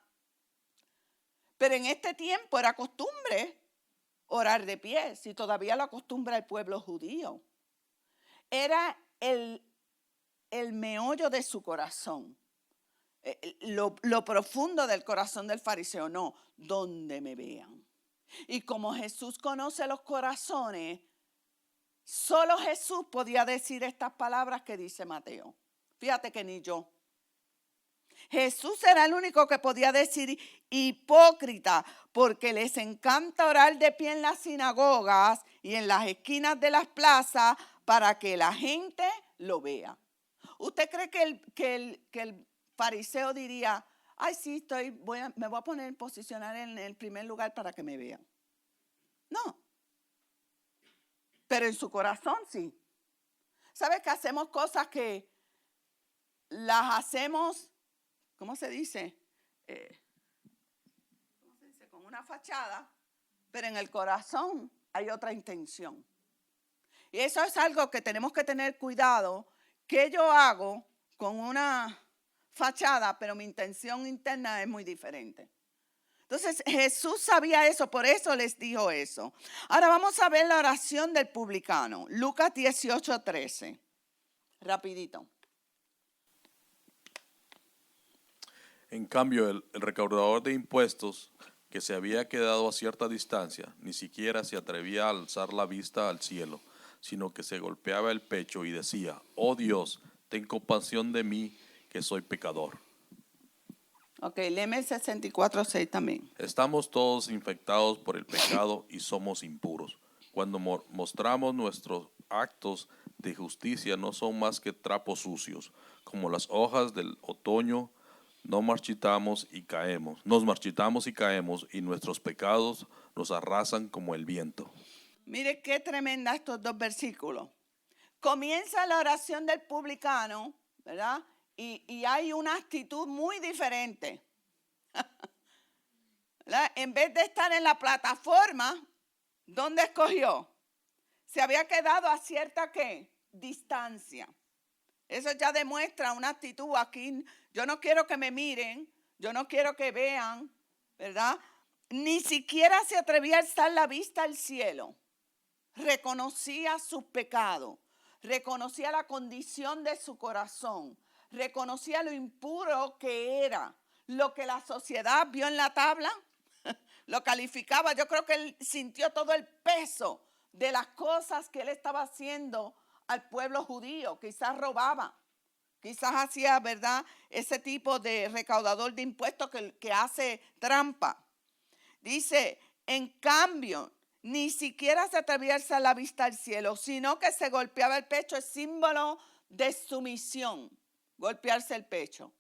Pero en este tiempo era costumbre orar de pie, si todavía lo acostumbra el pueblo judío. Era el meollo de su corazón, lo profundo del corazón del fariseo, no, donde me vean. Y como Jesús conoce los corazones, solo Jesús podía decir estas palabras que dice Mateo. Fíjate que ni yo. Jesús era el único que podía decir hipócrita, porque les encanta orar de pie en las sinagogas y en las esquinas de las plazas para que la gente lo vea. ¿Usted cree que el fariseo diría, ay sí, me voy a posicionar en el primer lugar para que me vean? No. Pero en su corazón sí. ¿Sabes que hacemos cosas que las hacemos, ¿cómo se dice? Con una fachada, pero en el corazón hay otra intención. Y eso es algo que tenemos que tener cuidado, que yo hago con una fachada, pero mi intención interna es muy diferente. Entonces Jesús sabía eso, por eso les dijo eso. Ahora vamos a ver la oración del publicano. Lucas 18:13. Rapidito. En cambio, el recaudador de impuestos, que se había quedado a cierta distancia, ni siquiera se atrevía a alzar la vista al cielo, sino que se golpeaba el pecho y decía, oh Dios, ten compasión de mí, que soy pecador. Ok, léeme el 64:6 también. Estamos todos infectados por el pecado y somos impuros. Cuando mostramos nuestros actos de justicia no son más que trapos sucios, como las hojas del otoño. Nos marchitamos y caemos, y nuestros pecados nos arrasan como el viento. Mire qué tremenda estos dos versículos. Comienza la oración del publicano, ¿verdad? Y hay una actitud muy diferente. En vez de estar en la plataforma, ¿dónde escogió? Se había quedado a cierta ¿qué? Distancia. Eso ya demuestra una actitud aquí. Yo no quiero que me miren, yo no quiero que vean, ¿verdad? Ni siquiera se atrevía a alzar la vista al cielo. Reconocía sus pecados, reconocía la condición de su corazón, reconocía lo impuro que era, lo que la sociedad vio en la tabla, lo calificaba. Yo creo que él sintió todo el peso de las cosas que él estaba haciendo al pueblo judío. Quizás robaba, quizás hacía, ¿verdad?, ese tipo de recaudador de impuestos que hace trampa. Dice, en cambio, ni siquiera se atrevía a alzar la vista al cielo, sino que se golpeaba el pecho. Es símbolo de sumisión, golpearse el pecho.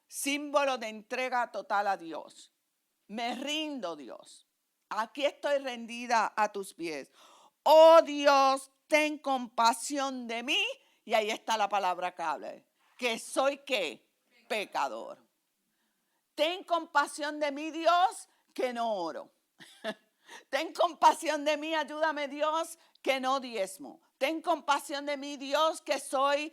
Símbolo de entrega total a Dios. Me rindo, Dios. Aquí estoy rendida a tus pies. Oh Dios, ten compasión de mí. Y ahí está la palabra clave. Que soy ¿qué? Pecador. Ten compasión de mí, Dios, que no oro. Ten compasión de mí, ayúdame, Dios, que no diezmo. Ten compasión de mí, Dios, que soy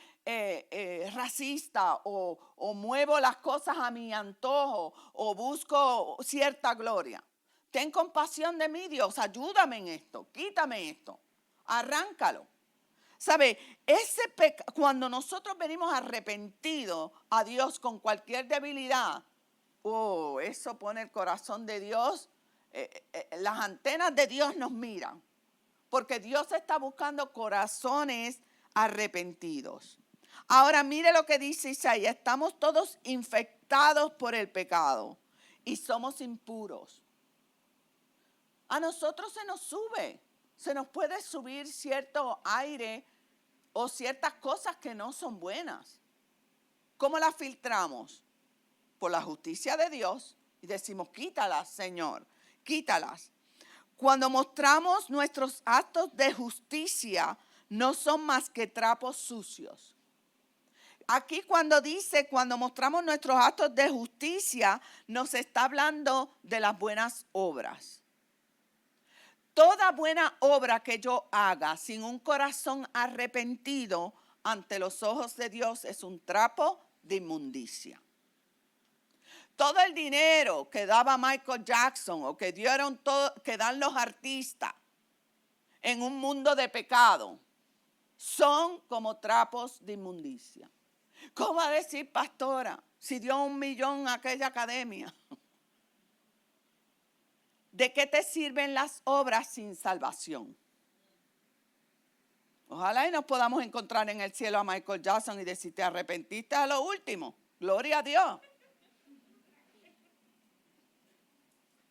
racista o muevo las cosas a mi antojo o busco cierta gloria. Ten compasión de mí, Dios, ayúdame en esto, quítame esto, arráncalo. ¿Sabe? Cuando nosotros venimos arrepentidos a Dios con cualquier debilidad, eso pone el corazón de Dios, las antenas de Dios nos miran, porque Dios está buscando corazones arrepentidos. Ahora mire lo que dice Isaías, estamos todos infectados por el pecado y somos impuros. A nosotros se nos puede subir cierto aire o ciertas cosas que no son buenas. ¿Cómo las filtramos? Por la justicia de Dios y decimos, quítalas, Señor, quítalas. Cuando mostramos nuestros actos de justicia, no son más que trapos sucios. Aquí cuando mostramos nuestros actos de justicia, nos está hablando de las buenas obras. Toda buena obra que yo haga sin un corazón arrepentido ante los ojos de Dios es un trapo de inmundicia. Todo el dinero que daba Michael Jackson o que dan los artistas en un mundo de pecado son como trapos de inmundicia. ¿Cómo va a decir, pastora, si dio 1 millón a aquella academia? ¿De qué te sirven las obras sin salvación? Ojalá y nos podamos encontrar en el cielo a Michael Jackson y decir, ¿te arrepentiste a lo último? Gloria a Dios.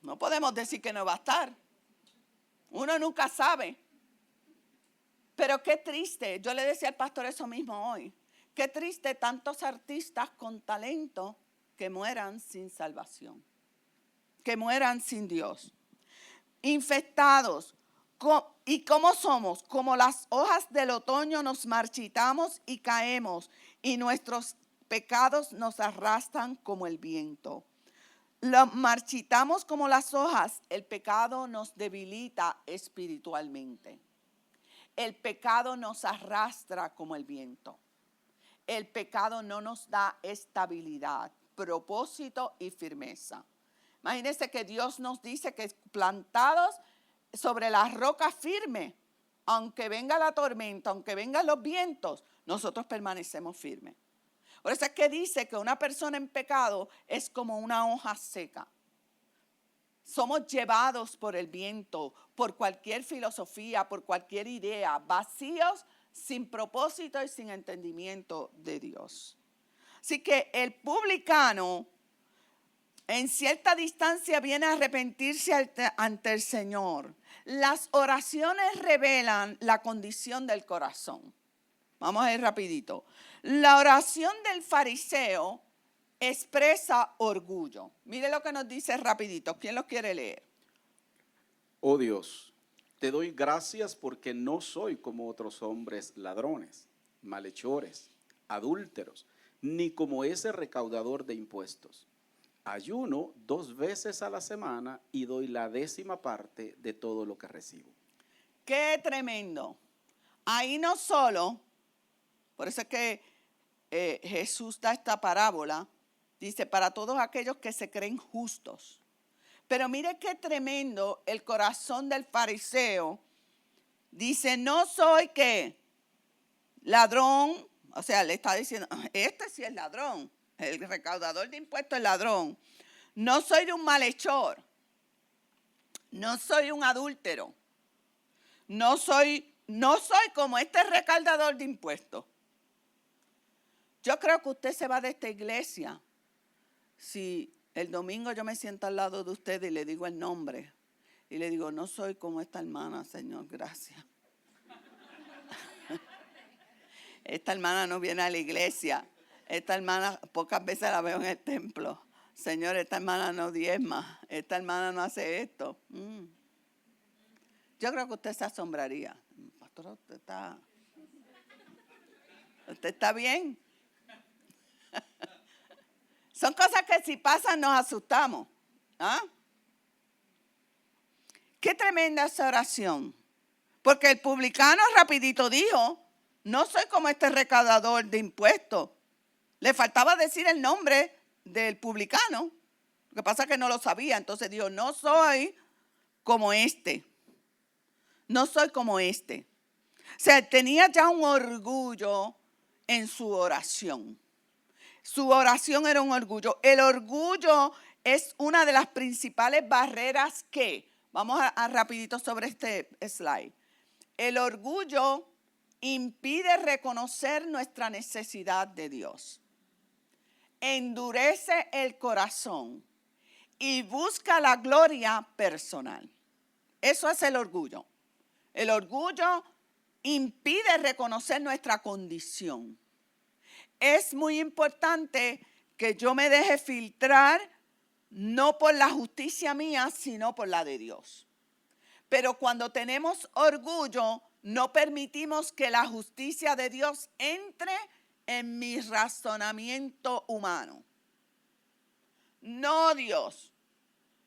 No podemos decir que no va a estar. Uno nunca sabe. Pero qué triste, yo le decía al pastor eso mismo hoy. Qué triste tantos artistas con talento que mueran sin salvación. Que mueran sin Dios. Infectados. ¿Y cómo somos? Como las hojas del otoño nos marchitamos y caemos, y nuestros pecados nos arrastran como el viento. Lo marchitamos como las hojas, el pecado nos debilita espiritualmente. El pecado nos arrastra como el viento. El pecado no nos da estabilidad, propósito y firmeza. Imagínense que Dios nos dice que plantados sobre la roca firme, aunque venga la tormenta, aunque vengan los vientos, nosotros permanecemos firmes. Por eso es que dice que una persona en pecado es como una hoja seca. Somos llevados por el viento, por cualquier filosofía, por cualquier idea, vacíos, sin propósito y sin entendimiento de Dios. Así que el publicano en cierta distancia viene a arrepentirse ante el Señor. Las oraciones revelan la condición del corazón. Vamos a ir rapidito. La oración del fariseo expresa orgullo. Mire lo que nos dice rapidito. ¿Quién lo quiere leer? Oh Dios, te doy gracias porque no soy como otros hombres ladrones, malhechores, adúlteros, ni como ese recaudador de impuestos. Ayuno 2 veces a la semana y doy la 10ª parte de todo lo que recibo. ¡Qué tremendo! Ahí no solo, por eso es que Jesús da esta parábola, dice, para todos aquellos que se creen justos. Pero mire qué tremendo el corazón del fariseo. Dice, no soy ¿qué? Ladrón, o sea, le está diciendo, este sí es ladrón. El recaudador de impuestos es ladrón. No soy de un malhechor. No soy un adúltero. No soy como este recaudador de impuestos. Yo creo que usted se va de esta iglesia si el domingo yo me siento al lado de usted y le digo el nombre. Y le digo, no soy como esta hermana, Señor, gracias. Esta hermana no viene a la iglesia. Esta hermana pocas veces la veo en el templo. Señor, esta hermana no diezma. Esta hermana no hace esto. Yo creo que usted se asombraría. Pastor, usted está bien. Son cosas que si pasan nos asustamos. ¿Ah? Qué tremenda esa oración. Porque el publicano rapidito dijo, no soy como este recaudador de impuestos. Le faltaba decir el nombre del publicano. Lo que pasa es que no lo sabía. Entonces dijo, no soy como este. No soy como este. O sea, tenía ya un orgullo en su oración. Su oración era un orgullo. El orgullo es una de las principales barreras que, vamos a rapidito sobre este slide. El orgullo impide reconocer nuestra necesidad de Dios. Endurece el corazón y busca la gloria personal. Eso es el orgullo. El orgullo impide reconocer nuestra condición. Es muy importante que yo me deje filtrar no por la justicia mía, sino por la de Dios. Pero cuando tenemos orgullo, no permitimos que la justicia de Dios entre en mi razonamiento humano. No, Dios,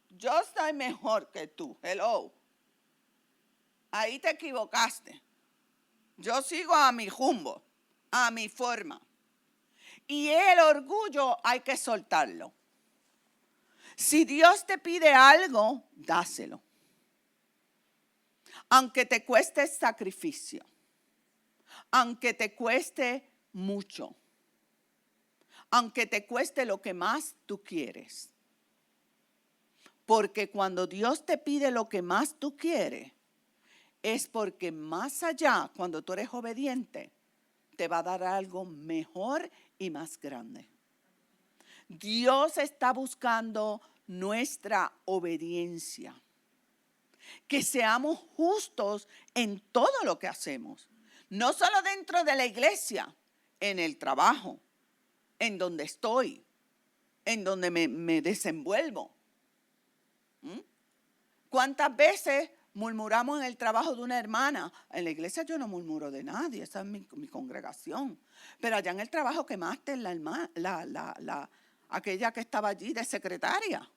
yo soy mejor que tú. Hello. Ahí te equivocaste. Yo sigo a mi rumbo, a mi forma. Y el orgullo hay que soltarlo. Si Dios te pide algo, dáselo. Aunque te cueste sacrificio. Aunque te cueste mucho. aunque te cueste lo que más tú quieres. Porque cuando Dios te pide lo que más tú quieres, es porque más allá, cuando tú eres obediente, te va a dar algo mejor y más grande. Dios está buscando nuestra obediencia. Que seamos justos en todo lo que hacemos. No solo dentro de la iglesia, en el trabajo, en donde estoy, en donde me desenvuelvo. ¿Cuántas veces murmuramos en el trabajo de una hermana? En la iglesia yo no murmuro de nadie, esa es mi congregación. Pero allá en el trabajo quemaste aquella que estaba allí de secretaria.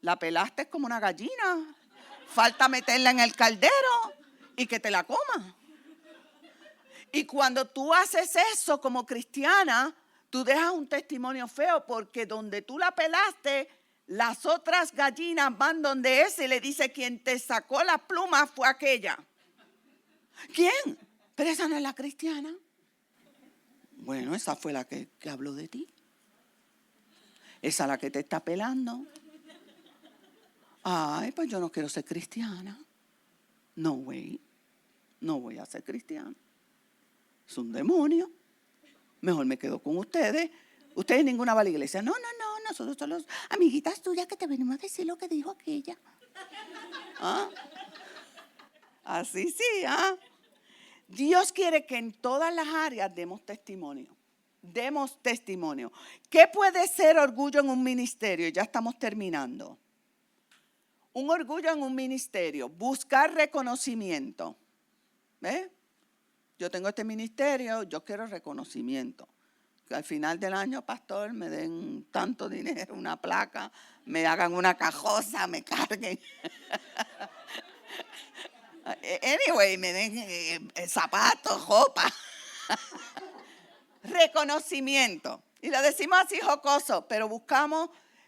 La pelaste como una gallina. Falta meterla en el caldero y que te la coma. Y cuando tú haces eso como cristiana, tú dejas un testimonio feo porque donde tú la pelaste, las otras gallinas van donde ese y le dice, quien te sacó la pluma fue aquella. ¿Quién? Pero esa no es la cristiana. Bueno, esa fue la que habló de ti. Esa es la que te está pelando. Ay, pues yo no quiero ser cristiana. No way. No voy a ser cristiana. Es un demonio. Mejor me quedo con ustedes. Ustedes ninguna va a la iglesia. No. Nosotros somos los amiguitas tuyas que te venimos a decir lo que dijo aquella. ¿Ah? Así sí, ¿ah? Dios quiere que en todas las áreas demos testimonio. Demos testimonio. ¿Qué puede ser orgullo en un ministerio? Ya estamos terminando. Un orgullo en un ministerio, buscar reconocimiento. ¿Ves? Yo tengo este ministerio, yo quiero reconocimiento. Que al final del año, pastor, me den tanto dinero, una placa, me hagan una cajosa, me carguen. Anyway, me den zapatos, ropa. Reconocimiento. Y lo decimos así jocoso, pero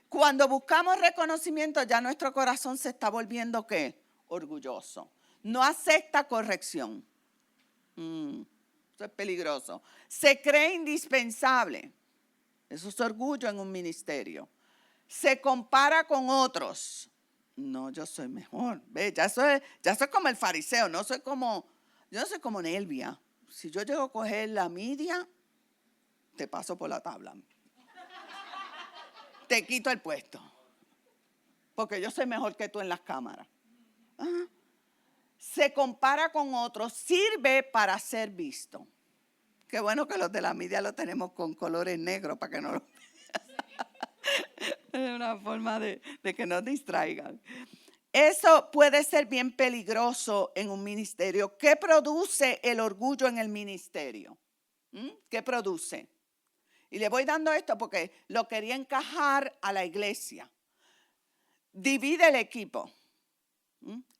cuando buscamos reconocimiento, ya nuestro corazón se está volviendo, ¿qué? Orgulloso. No acepta corrección. Eso es peligroso. Se cree indispensable. Eso es orgullo en un ministerio. Se compara con otros. No, yo soy mejor. ¿Ve? Ya soy como el fariseo. Yo no soy como Nelvia. Si yo llego a coger la media, te paso por la tabla. Te quito el puesto. Porque yo soy mejor que tú en las cámaras. Ajá. Se compara con otros, sirve para ser visto. Qué bueno que los de la media lo tenemos con colores negros para que no lo vean. Es una forma de que no distraigan. Eso puede ser bien peligroso en un ministerio. ¿Qué produce el orgullo en el ministerio? ¿Qué produce? Y le voy dando esto porque lo quería encajar a la iglesia. Divide el equipo.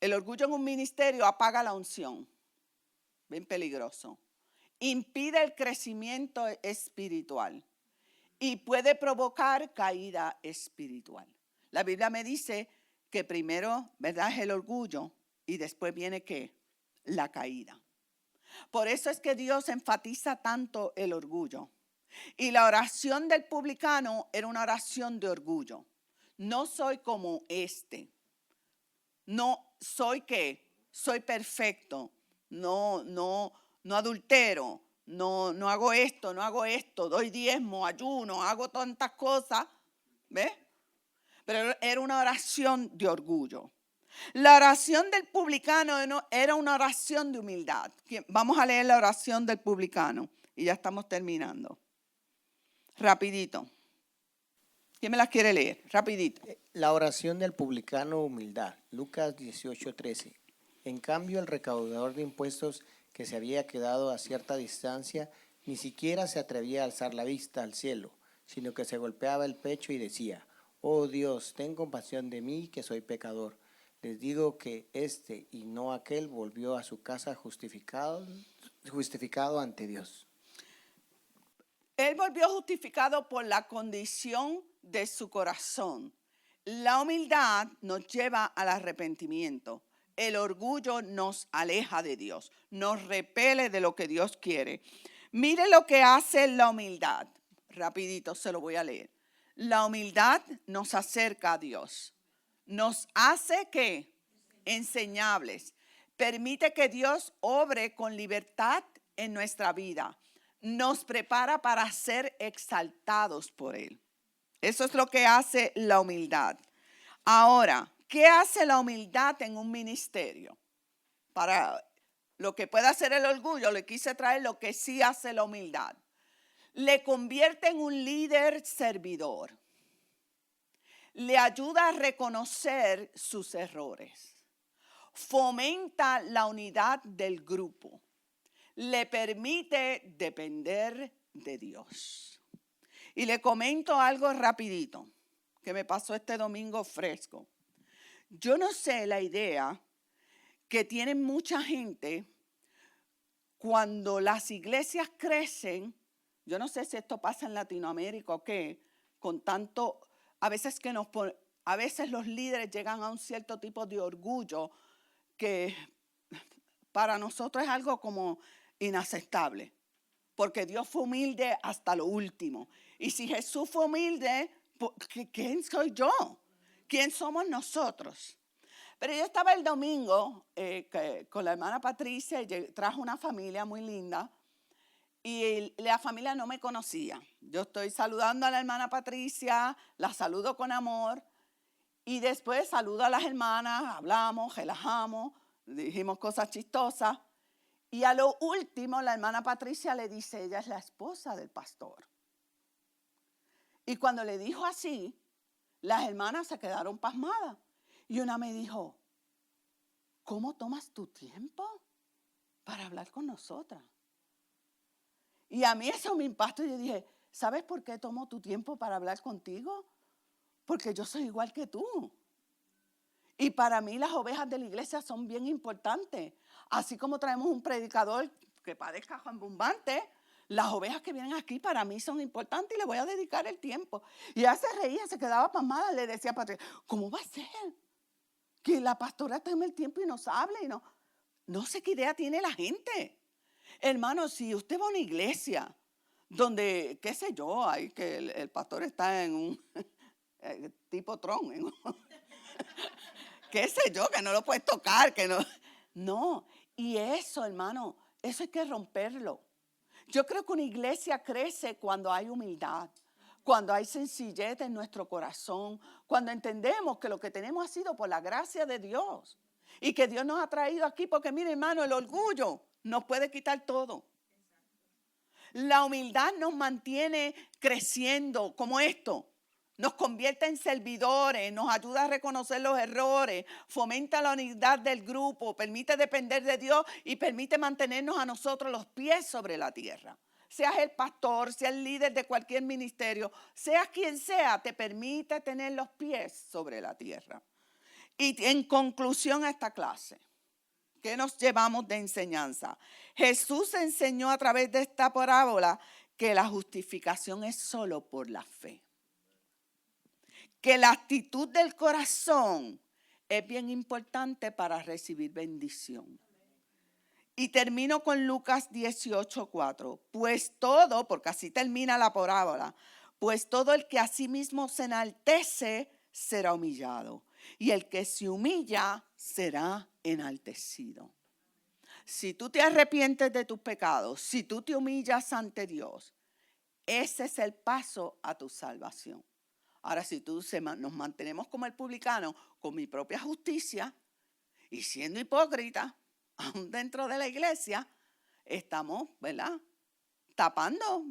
El orgullo en un ministerio apaga la unción. Bien peligroso. Impide el crecimiento espiritual. Y puede provocar caída espiritual. La Biblia me dice que primero, ¿verdad?, es el orgullo y después viene ¿qué? La caída. Por eso es que Dios enfatiza tanto el orgullo. Y la oración del publicano era una oración de orgullo. No soy como este. No soy ¿qué? Soy perfecto. No adultero. No hago esto, doy diezmo, ayuno, hago tantas cosas. ¿Ves? Pero era una oración de orgullo. La oración del publicano era una oración de humildad. Vamos a leer la oración del publicano y ya estamos terminando. Rapidito. ¿Quién me las quiere leer? Rapidito. La oración del publicano, humildad. Lucas 18:13. En cambio, el recaudador de impuestos, que se había quedado a cierta distancia, ni siquiera se atrevía a alzar la vista al cielo, sino que se golpeaba el pecho y decía: oh Dios, ten compasión de mí, que soy pecador. Les digo que este y no aquel volvió a su casa justificado ante Dios. Él volvió justificado por la condición de su corazón. La humildad nos lleva al arrepentimiento. El orgullo nos aleja de Dios, nos repele de lo que Dios quiere. Mire lo que hace la humildad. rapidito se lo voy a leer. La humildad nos acerca a Dios. Nos hace ¿qué? Enseñables. Permite que Dios obre con libertad en nuestra vida. Nos prepara para ser exaltados por Él. Eso es lo que hace la humildad. Ahora, ¿qué hace la humildad en un ministerio? Para lo que puede hacer el orgullo, le quise traer lo que sí hace la humildad. Le convierte en un líder servidor. Le ayuda a reconocer sus errores. Fomenta la unidad del grupo. Le permite depender de Dios. Y le comento algo rapidito que me pasó este domingo fresco. Yo no sé la idea que tiene mucha gente cuando las iglesias crecen. Yo no sé si esto pasa en Latinoamérica o qué, con tanto, a veces los líderes llegan a un cierto tipo de orgullo que para nosotros es algo como inaceptable, porque Dios fue humilde hasta lo último. Y si Jesús fue humilde, ¿quién soy yo? ¿Quién somos nosotros? Pero yo estaba el domingo con la hermana Patricia y trajo una familia muy linda y la familia no me conocía. Yo estoy saludando a la hermana Patricia, la saludo con amor y después saludo a las hermanas, hablamos, relajamos, dijimos cosas chistosas y a lo último la hermana Patricia le dice, ella es la esposa del pastor. Y cuando le dijo así, las hermanas se quedaron pasmadas. Y una me dijo, ¿cómo tomas tu tiempo para hablar con nosotras? Y a mí eso me impactó y yo dije, ¿sabes por qué tomo tu tiempo para hablar contigo? Porque yo soy igual que tú. Y para mí las ovejas de la iglesia son bien importantes. Así como traemos un predicador que parezca rimbombante, las ovejas que vienen aquí para mí son importantes y le voy a dedicar el tiempo. Y ella se reía, se quedaba pasmada, le decía a Patricia, ¿cómo va a ser que la pastora tome el tiempo y nos hable? Y no sé qué idea tiene la gente. Hermano, si usted va a una iglesia donde, qué sé yo, hay que el pastor está en un tipo Tron, qué sé yo, que no lo puedes tocar, que no. No, y eso, hermano, eso hay que romperlo. Yo creo que una iglesia crece cuando hay humildad, cuando hay sencillez en nuestro corazón, cuando entendemos que lo que tenemos ha sido por la gracia de Dios y que Dios nos ha traído aquí porque, mire, hermano, el orgullo nos puede quitar todo. La humildad nos mantiene creciendo como esto. Nos convierte en servidores, nos ayuda a reconocer los errores, fomenta la unidad del grupo, permite depender de Dios y permite mantenernos a nosotros los pies sobre la tierra. Seas el pastor, seas el líder de cualquier ministerio, seas quien sea, te permite tener los pies sobre la tierra. Y en conclusión a esta clase, ¿qué nos llevamos de enseñanza? Jesús enseñó a través de esta parábola que la justificación es solo por la fe. Que la actitud del corazón es bien importante para recibir bendición. Y termino con Lucas 18:4. Pues todo, porque así termina la parábola, pues todo el que a sí mismo se enaltece será humillado, y el que se humilla será enaltecido. Si tú te arrepientes de tus pecados, si tú te humillas ante Dios, ese es el paso a tu salvación. Ahora, si nos mantenemos como el publicano, con mi propia justicia y siendo hipócrita, aún dentro de la iglesia, estamos, ¿verdad?, tapando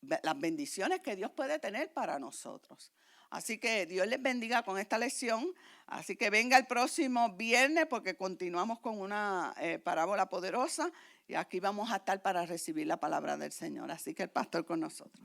las bendiciones que Dios puede tener para nosotros. Así que Dios les bendiga con esta lección. Así que venga el próximo viernes porque continuamos con una parábola poderosa y aquí vamos a estar para recibir la palabra del Señor. Así que el pastor con nosotros.